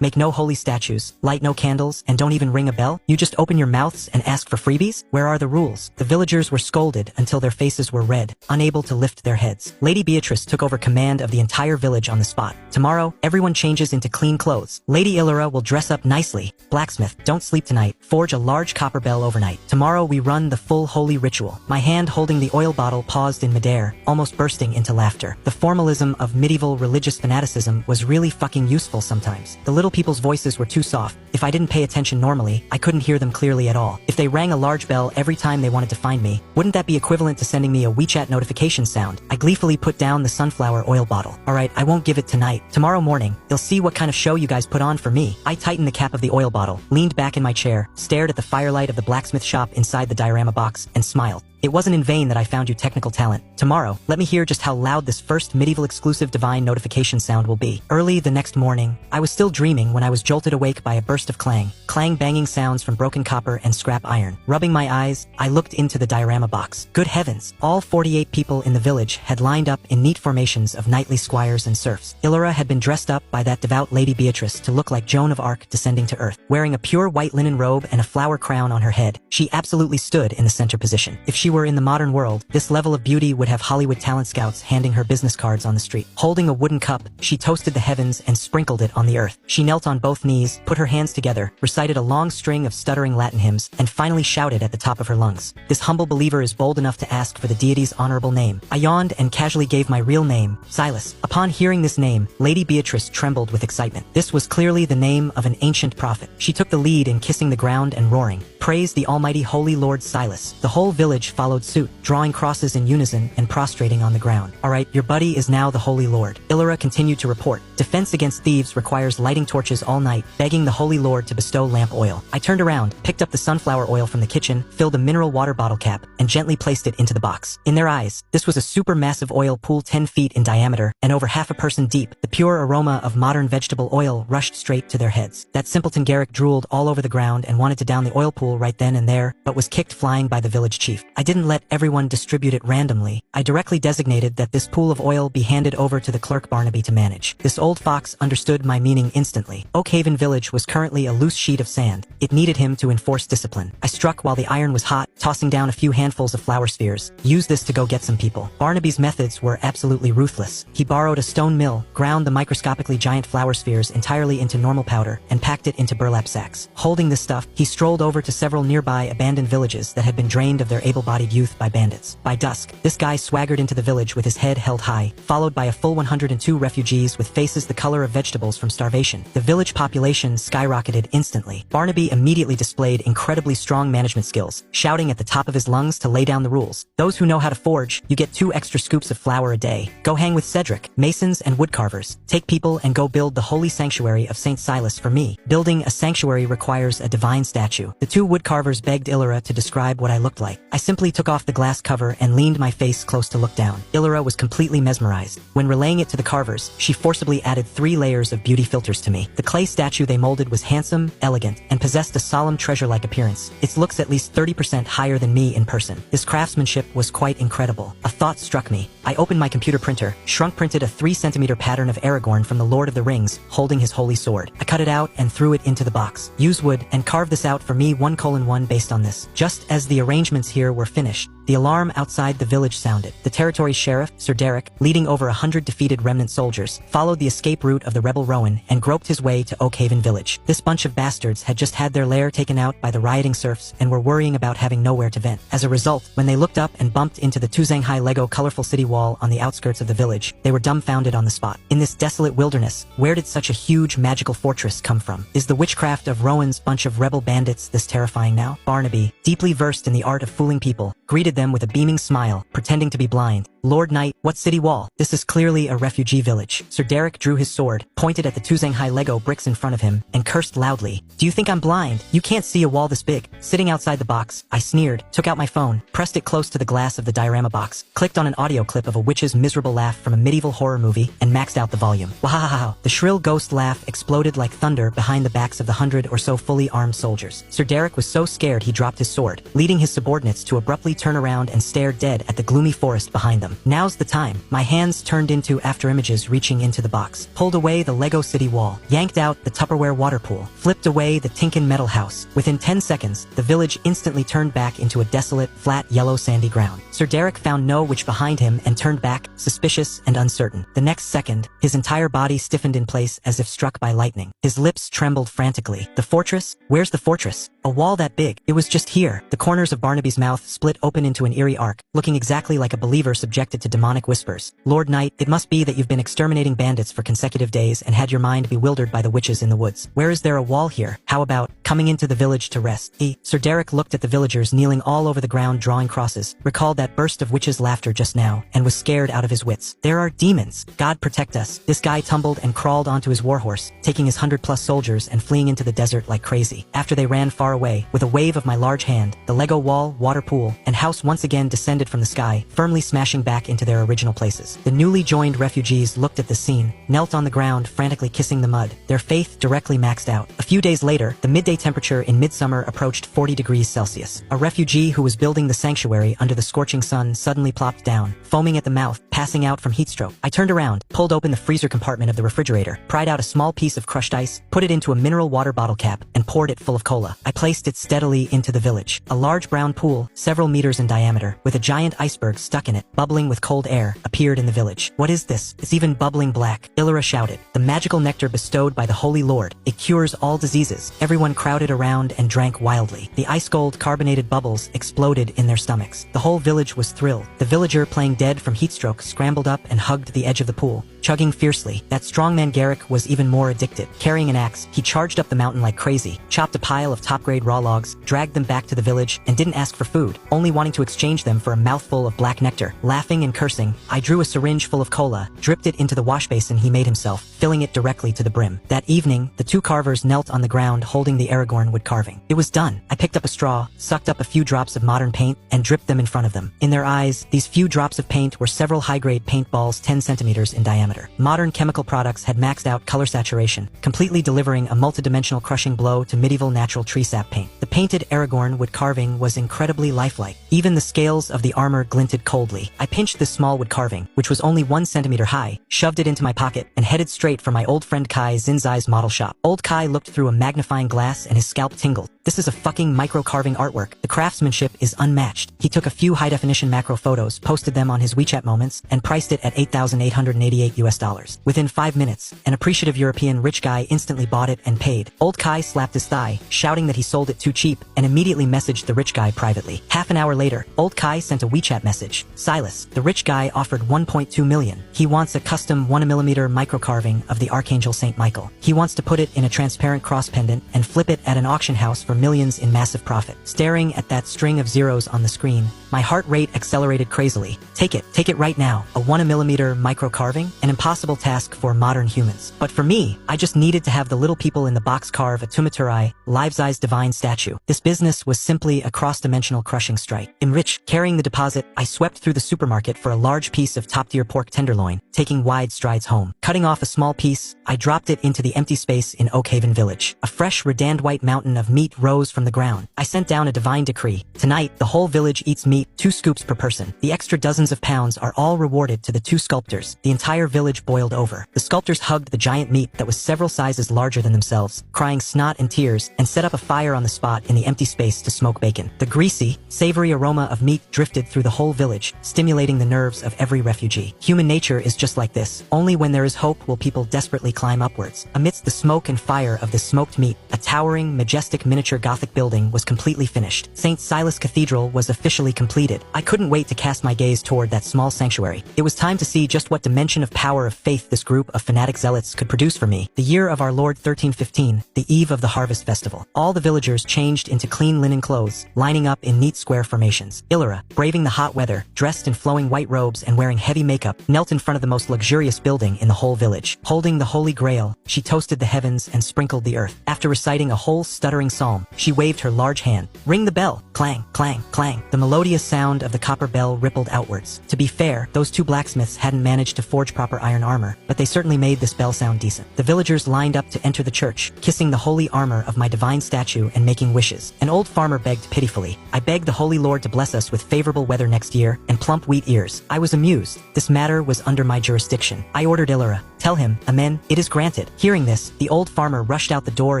A: make no holy statues, light no candles, and don't even ring a bell? You just open your mouths and ask for freebies? Where are the rules?" The villagers were scolded until their faces were red, unable to lift their heads. Lady Beatrice took over command of the entire village on the spot. "Tomorrow, everyone changes into clean clothes. Lady Illyra will dress up nicely. Blacksmith, don't sleep tonight. Forge a large copper bell overnight. Tomorrow we run the full holy ritual." My hand holding the oil bottle paused in midair, almost bursting into laughter. The formalism of medieval religious fanaticism was really fucking useful sometimes. The little people's voices were too soft. If I didn't pay attention normally, I couldn't hear them clearly at all. If they rang a large bell every time they wanted to find me, wouldn't that be equivalent to sending me a WeChat notification sound? I gleefully put down the sunflower oil bottle. "Alright, I won't give it tonight. Tomorrow morning, you'll see what kind of show you guys put on for me." I tightened the cap of the oil bottle, leaned back in my chair, stared at the firelight of the blacksmith shop inside the diorama box, and smiled. It wasn't in vain that I found you technical talent. Tomorrow, let me hear just how loud this first medieval exclusive divine notification sound will be. Early the next morning, I was still dreaming when I was jolted awake by a burst of clang banging sounds from broken copper and scrap iron. Rubbing my eyes, I looked into the diorama box. Good heavens, all 48 people in the village had lined up in neat formations of knightly squires and serfs. Illyra had been dressed up by that devout Lady Beatrice to look like Joan of Arc descending to earth. Wearing a pure white linen robe and a flower crown on her head, she absolutely stood in the center position. If she were in the modern world, this level of beauty would have Hollywood talent scouts handing her business cards on the street. Holding a wooden cup, she toasted the heavens and sprinkled it on the earth. She knelt on both knees, put her hands together, recited a long string of stuttering Latin hymns, and finally shouted at the top of her lungs. This humble believer is bold enough to ask for the deity's honorable name. I yawned and casually gave my real name, Silas. Upon hearing this name, Lady Beatrice trembled with excitement. This was clearly the name of an ancient prophet. She took the lead in kissing the ground and roaring, "Praise the almighty holy Lord Silas." The whole village followed suit, drawing crosses in unison and prostrating on the ground. "Alright, your buddy is now the Holy Lord." Illyra continued to report. "Defense against thieves requires lighting torches all night, begging the Holy Lord to bestow lamp oil." I turned around, picked up the sunflower oil from the kitchen, filled a mineral water bottle cap, and gently placed it into the box. In their eyes, this was a supermassive oil pool 10 feet in diameter and over half a person deep. The pure aroma of modern vegetable oil rushed straight to their heads. That simpleton Garrick drooled all over the ground and wanted to down the oil pool right then and there, but was kicked flying by the village chief. I didn't let everyone distribute it randomly. I directly designated that this pool of oil be handed over to the clerk Barnaby to manage. This old fox understood my meaning instantly. Oak Haven Village was currently a loose sheet of sand. It needed him to enforce discipline. I struck while the iron was hot, tossing down a few handfuls of flower spheres. Use this to go get some people. Barnaby's methods were absolutely ruthless. He borrowed a stone mill, ground the microscopically giant flower spheres entirely into normal powder, and packed it into burlap sacks. Holding this stuff, he strolled over to several nearby abandoned villages that had been drained of their able-bodied youth by bandits. By dusk, this guy swaggered into the village with his head held high, followed by a full 102 refugees with faces the color of vegetables from starvation. The village population skyrocketed instantly. Barnaby immediately displayed incredibly strong management skills, shouting at the top of his lungs to lay down the rules. Those who know how to forge, you get 2 extra scoops of flour a day. Go hang with Cedric, masons and woodcarvers. Take people and go build the holy sanctuary of St. Silas for me. Building a sanctuary requires a divine statue. The 2 woodcarvers begged Illyra to describe what I looked like. I simply took off the glass cover and leaned my face close to look down. Illyra was completely mesmerized. When relaying it to the carvers, she forcibly added 3 layers of beauty filters to me. The clay statue they molded was handsome, elegant, and possessed a solemn treasure-like appearance. Its looks at least 30% higher than me in person. This craftsmanship was quite incredible. A thought struck me. I opened my computer printer, shrunk-printed a 3-centimeter pattern of Aragorn from the Lord of the Rings, holding his holy sword. I cut it out and threw it into the box. Use wood and carve this out for me 1:1 based on this. Just as the arrangements here were finished, the alarm outside the village sounded. The territory's sheriff, Sir Derek, leading over 100 defeated remnant soldiers, followed the escape route of the rebel Rowan and groped his way to Oakhaven village. This bunch of bastards had just had their lair taken out by the rioting serfs and were worrying about having nowhere to vent. As a result, when they looked up and bumped into the Tuzanghai Lego colorful city wall on the outskirts of the village, they were dumbfounded on the spot. In this desolate wilderness, where did such a huge magical fortress come from? Is the witchcraft of Rowan's bunch of rebel bandits this terrifying now? Barnaby, deeply versed in the art of fooling people, greeted them with a beaming smile, pretending to be blind. Lord Knight, what city wall? This is clearly a refugee village. Sir Derek drew his sword, pointed at the Tuzanghai Lego bricks in front of him, and cursed loudly. Do you think I'm blind? You can't see a wall this big. Sitting outside the box, I sneered, took out my phone, pressed it close to the glass of the diorama box, clicked on an audio clip of a witch's miserable laugh from a medieval horror movie, and maxed out the volume. Wahahaha! The shrill ghost laugh exploded like thunder behind the backs of the 100 or so fully armed soldiers. Sir Derek was so scared he dropped his sword, leading his subordinates to abruptly turn around and stare dead at the gloomy forest behind them. Now's the time. My hands turned into afterimages reaching into the box, pulled away the Lego city wall, yanked out the Tupperware water pool, flipped away the Tinkin metal house. Within 10 seconds, the village instantly turned back into a desolate, flat, yellow sandy ground. Sir Derek found no witch behind him and turned back, suspicious and uncertain. The next second, his entire body stiffened in place as if struck by lightning. His lips trembled frantically. The fortress? Where's the fortress? A wall that big. It was just here. The corners of Barnaby's mouth split open into an eerie arc, looking exactly like a believer subjected to demonic whispers. Lord Knight, it must be that you've been exterminating bandits for consecutive days and had your mind bewildered by the witches in the woods. Where is there a wall here? How about coming into the village to rest? Sir Derek looked at the villagers kneeling all over the ground drawing crosses, recalled that burst of witches' laughter just now, and was scared out of his wits. There are demons. God protect us. This guy tumbled and crawled onto his warhorse, taking his 100+ soldiers and fleeing into the desert like crazy. After they ran far away, with a wave of my large hand, the Lego wall, water pool, and house once again descended from the sky, firmly smashing back into their original places. The newly joined refugees looked at the scene, knelt on the ground frantically kissing the mud, their faith directly maxed out. A few days later, the midday temperature in midsummer approached 40 degrees Celsius. A refugee who was building the sanctuary under the scorching sun suddenly plopped down, foaming at the mouth, passing out from heatstroke. I turned around, pulled open the freezer compartment of the refrigerator, pried out a small piece of crushed ice, put it into a mineral water bottle cap, and poured it full of cola. I placed it steadily into the village. A large brown pool, several meters in diameter, with a giant iceberg stuck in it, bubbling with cold air, appeared in the village. What is this? It's even bubbling black. Illyra shouted. The magical nectar bestowed by the Holy Lord. It cures all diseases. Everyone crowded around and drank wildly. The ice-cold carbonated bubbles exploded in their stomachs. The whole village was thrilled. The villager playing dead from heatstroke scrambled up and hugged the edge of the pool, chugging fiercely. That strongman Garrick was even more addicted. Carrying an axe, he charged up the mountain like crazy, chopped a pile of top-grade raw logs, dragged them back to the village, and didn't ask for food, only wanting to exchange them for a mouthful of black nectar. Laughing and cursing, I drew a syringe full of cola, dripped it into the wash basin he made himself, filling it directly to the brim. That evening, the 2 carvers knelt on the ground holding the Aragorn wood carving. It was done. I picked up a straw, sucked up a few drops of modern paint, and dripped them in front of them. In their eyes, these few drops of paint were several high-grade paintballs 10 centimeters in diameter. Modern chemical products had maxed out color saturation, completely delivering a multidimensional crushing blow to medieval natural tree sap paint. The painted Aragorn wood carving was incredibly lifelike. Even the scales of the armor glinted coldly. I pinched this small wood carving, which was only 1 centimeter high, shoved it into my pocket, and headed straight for my old friend Kai Zinzai's model shop. Old Kai looked through a magnifying glass and his scalp tingled. This is a fucking micro-carving artwork. The craftsmanship is unmatched. He took a few high-definition macro photos, posted them on his WeChat Moments, and priced it at $8,888. Within 5 minutes, an appreciative European rich guy instantly bought it and paid. Old Kai slapped his thigh, shouting that he sold it too cheap, and immediately messaged the rich guy privately. Half an hour later, Old Kai sent a WeChat message. Silas, the rich guy offered $1.2 million. He wants a custom 1mm micro-carving of the Archangel St. Michael. He wants to put it in a transparent cross pendant and flip it at an auction house for millions in massive profit. Staring at that string of zeros on the screen, my heart rate accelerated crazily. Take it right now. A 1mm micro-carving? An impossible task for modern humans. But for me, I just needed to have the little people in the box carve a Tumaturai, life-size divine statue. This business was simply a cross-dimensional crushing strike. Enriched, carrying the deposit, I swept through the supermarket for a large piece of top-tier pork tenderloin, taking wide strides home. Cutting off a small piece, I dropped it into the empty space in Oakhaven Village. A fresh, redand white mountain of meat rose from the ground. I sent down a divine decree. Tonight, the whole village eats meat, 2 scoops per person. The extra dozens of pounds are all rewarded to the 2 sculptors. The entire village boiled over. The sculptors hugged the giant meat that was several sizes larger than themselves, crying snot and tears, and set up a fire on the spot in the empty space to smoke bacon. The greasy, savory aroma of meat drifted through the whole village, stimulating the nerves of every refugee. Human nature is just like this. Only when there is hope will people desperately climb upwards. Amidst the smoke and fire of this smoked meat, a towering, majestic miniature Gothic building was completely finished. St. Silas Cathedral was officially completed. I couldn't wait to cast my gaze toward that small sanctuary. It was time to see just what dimension of power of faith this group of fanatic zealots could produce for me. The year of our Lord 1315, the eve of the harvest festival. All the villagers changed into clean linen clothes, lining up in neat square formations. Illyra, braving the hot weather, dressed in flowing white robes and wearing heavy makeup, knelt in front of the most luxurious building in the whole village. Holding the Holy Grail, she toasted the heavens and sprinkled the earth. After reciting a whole stuttering psalm, she waved her large hand. Ring the bell! Clang, clang, clang. The melodious sound of the copper bell rippled outwards. To be fair, those 2 blacksmiths hadn't managed to forge proper iron armor, but they certainly made this bell sound decent. The villagers lined up to enter the church, kissing the holy armor of my divine statue and making wishes. An old farmer begged pitifully. I begged the Holy Lord to bless us with favorable weather next year and plump wheat ears. I was amused. This matter was under my jurisdiction. I ordered Illyra, tell him, amen, it is granted. Hearing this, the old farmer rushed out the door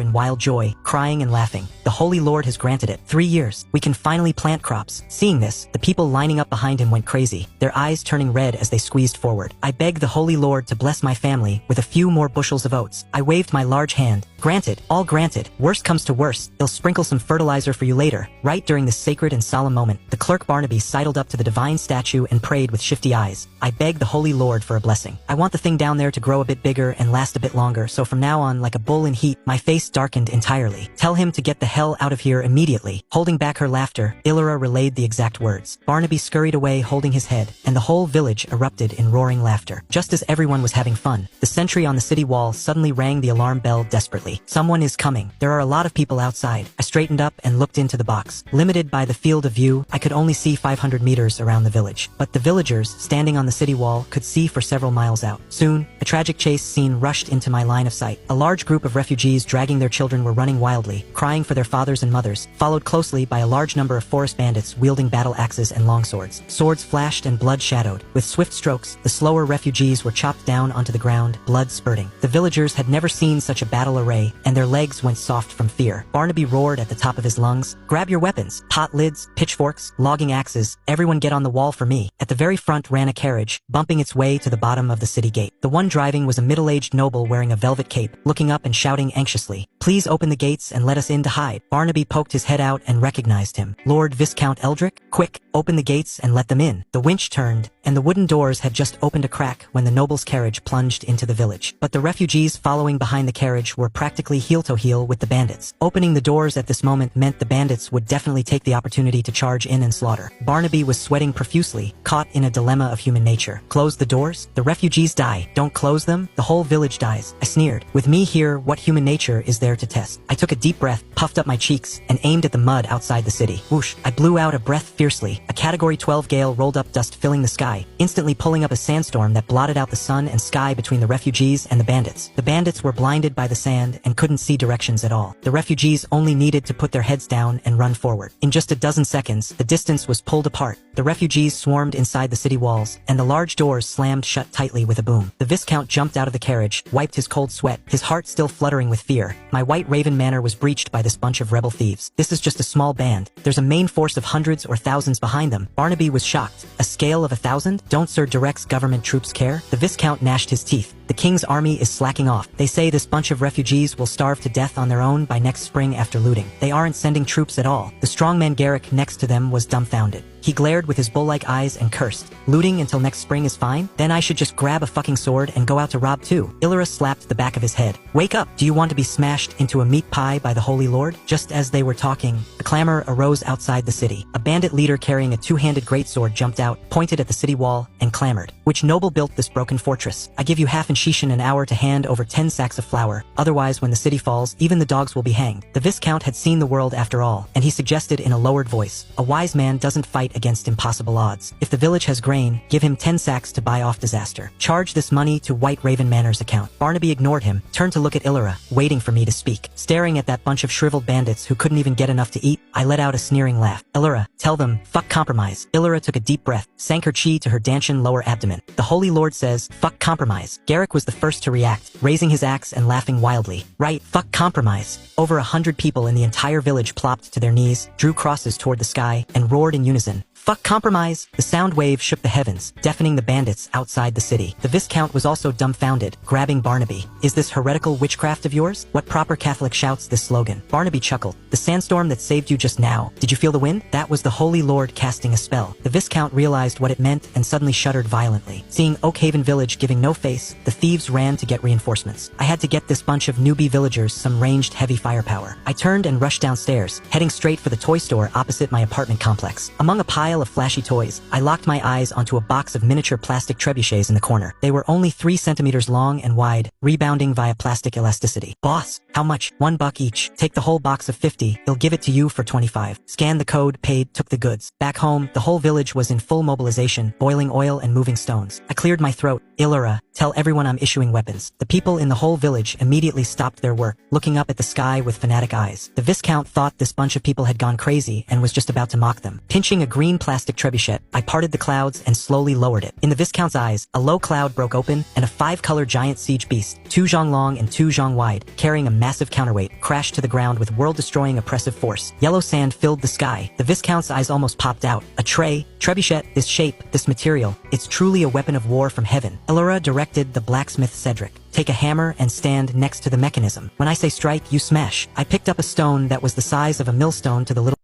A: in wild joy, crying and laughing. The Holy Lord has granted it. 3 years. We can finally plant crops. Seeing this, the people lining up behind him went crazy, their eyes turning red as they squeezed forward. I begged the Holy Lord to bless my family with a few more bushels of oats. I waved my large hand. Granted, all granted. Worst comes to worst, they'll sprinkle some fertilizer for you later. Right during this sacred and solemn moment, the clerk Barnaby sidled up to the divine statue and prayed with shifty eyes. I begged the Holy Lord for a blessing. I want the thing down there to grow a bit bigger and last a bit longer, so from now on, like a bull in heat, my face darkened entirely. Tell him to get the hell out of here immediately. Holding back her laughter, Illyra relayed the exact words. Barnaby scurried away holding his head, and the whole village erupted in roaring laughter. Just as everyone was having fun, the sentry on the city wall suddenly rang the alarm bell desperately. Someone is coming. There are a lot of people outside. I straightened up and looked into the box. Limited by the field of view, I could only see 500 meters around the village. But the villagers, standing on the city wall, could see for several miles out. Soon, a tragic chase scene rushed into my line of sight. A large group of refugees dragging their children were running wildly, crying for their fathers and mothers, followed closely by a large number of forest bandits wielding battle axes and longswords. Swords flashed and blood shadowed. With swift strokes, the slower refugees were chopped down onto the ground, blood spurting. The villagers had never seen such a battle array, and their legs went soft from fear. Barnaby roared at the top of his lungs, "Grab your weapons! Pot lids, pitchforks, logging axes, everyone get on the wall for me." At the very front ran a carriage, bumping its way to the bottom of the city gate. The one driving was a middle-aged noble wearing a velvet cape, looking up and shouting anxiously, "Please open the gates and let us in to hide." Barnaby poked his head out and recognized him. "Lord Viscount Eldrick? Quick, open the gates and let them in." The winch turned, and the wooden doors had just opened a crack when the noble's carriage plunged into the village. But the refugees following behind the carriage were practically heel-to-heel with the bandits. Opening the doors at this moment meant the bandits would definitely take the opportunity to charge in and slaughter. Barnaby was sweating profusely, caught in a dilemma of human nature. Close the doors? The refugees die. Don't close them? The whole village dies. I sneered. With me here, what human nature is there to test? I took a deep breath, puffed up my cheeks, and aimed at the mud outside the city. Whoosh! I blew out a breath fiercely. A Category 12 gale rolled up, dust filling the sky. sky, instantly pulling up a sandstorm that blotted out the sun and sky between the refugees and the bandits. The bandits were blinded by the sand and couldn't see directions at all. The refugees only needed to put their heads down and run forward. In just a dozen seconds, the distance was pulled apart. The refugees swarmed inside the city walls, and the large doors slammed shut tightly with a boom. The Viscount jumped out of the carriage, wiped his cold sweat, his heart still fluttering with fear. My White Raven Manor was breached by this bunch of rebel thieves. This is just a small band. There's a main force of hundreds or thousands behind them. Barnaby was shocked. A scale of 1,000? Don't Sir Direct's government troops care? The Viscount gnashed his teeth. The king's army is slacking off. They say this bunch of refugees will starve to death on their own by next spring after looting. They aren't sending troops at all. The strongman Garrick next to them was dumbfounded. He glared with his bull-like eyes and cursed. Looting until next spring is fine? Then I should just grab a fucking sword and go out to rob too. Illyra slapped the back of his head. Wake up! Do you want to be smashed into a meat pie by the Holy Lord? Just as they were talking, a clamor arose outside the city. A bandit leader carrying a two-handed greatsword jumped out, pointed at the city wall, and clamored. Which noble built this broken fortress? I give you half an shishin an hour to hand over 10 sacks of flour. Otherwise, when the city falls, even the dogs will be hanged. The Viscount had seen the world after all, and he suggested in a lowered voice, a wise man doesn't fight against impossible odds. If the village has grain, give him 10 sacks to buy off disaster. Charge this money to White Raven Manor's account. Barnaby ignored him, turned to look at Illyra, waiting for me to speak. Staring at that bunch of shriveled bandits who couldn't even get enough to eat, I let out a sneering laugh. Illyra, tell them, fuck compromise. Illyra took a deep breath, sank her chi to her Danshan lower abdomen. The Holy Lord says, fuck compromise. Garrick was the first to react, raising his axe and laughing wildly. Right, fuck compromise. Over 100 people in the entire village plopped to their knees, drew crosses toward the sky, and roared in unison. Fuck compromise! The sound wave shook the heavens, deafening the bandits outside the city. The Viscount was also dumbfounded, grabbing Barnaby. Is this heretical witchcraft of yours? What proper Catholic shouts this slogan? Barnaby chuckled. The sandstorm that saved you just now. Did you feel the wind? That was the Holy Lord casting a spell. The Viscount realized what it meant and suddenly shuddered violently. Seeing Oakhaven village giving no face, the thieves ran to get reinforcements. I had to get this bunch of newbie villagers some ranged heavy firepower. I turned and rushed downstairs, heading straight for the toy store opposite my apartment complex. Among a pile of flashy toys, I locked my eyes onto a box of miniature plastic trebuchets in the corner. They were only 3 centimeters long and wide, rebounding via plastic elasticity. Boss, how much? $1 each. Take the whole box of 50. He'll give it to you for 25. Scanned the code, paid, took the goods. Back home, the whole village was in full mobilization, boiling oil and moving stones. I cleared my throat. Illyra, tell everyone I'm issuing weapons. The people in the whole village immediately stopped their work, looking up at the sky with fanatic eyes. The Viscount thought this bunch of people had gone crazy and was just about to mock them. Pinching a green plastic trebuchet, I parted the clouds and slowly lowered it. In the Viscount's eyes, a low cloud broke open and a 5-color giant siege beast, 2 zhong long and 2 zhong wide, carrying a massive counterweight, crashed to the ground with world-destroying oppressive force. Yellow sand filled the sky. The Viscount's eyes almost popped out. A tray, trebuchet, this shape, this material. It's truly a weapon of war from heaven. Illyra directed the blacksmith Cedric. Take a hammer and stand next to the mechanism. When I say strike, you smash. I picked up a stone that was the size of a millstone to the little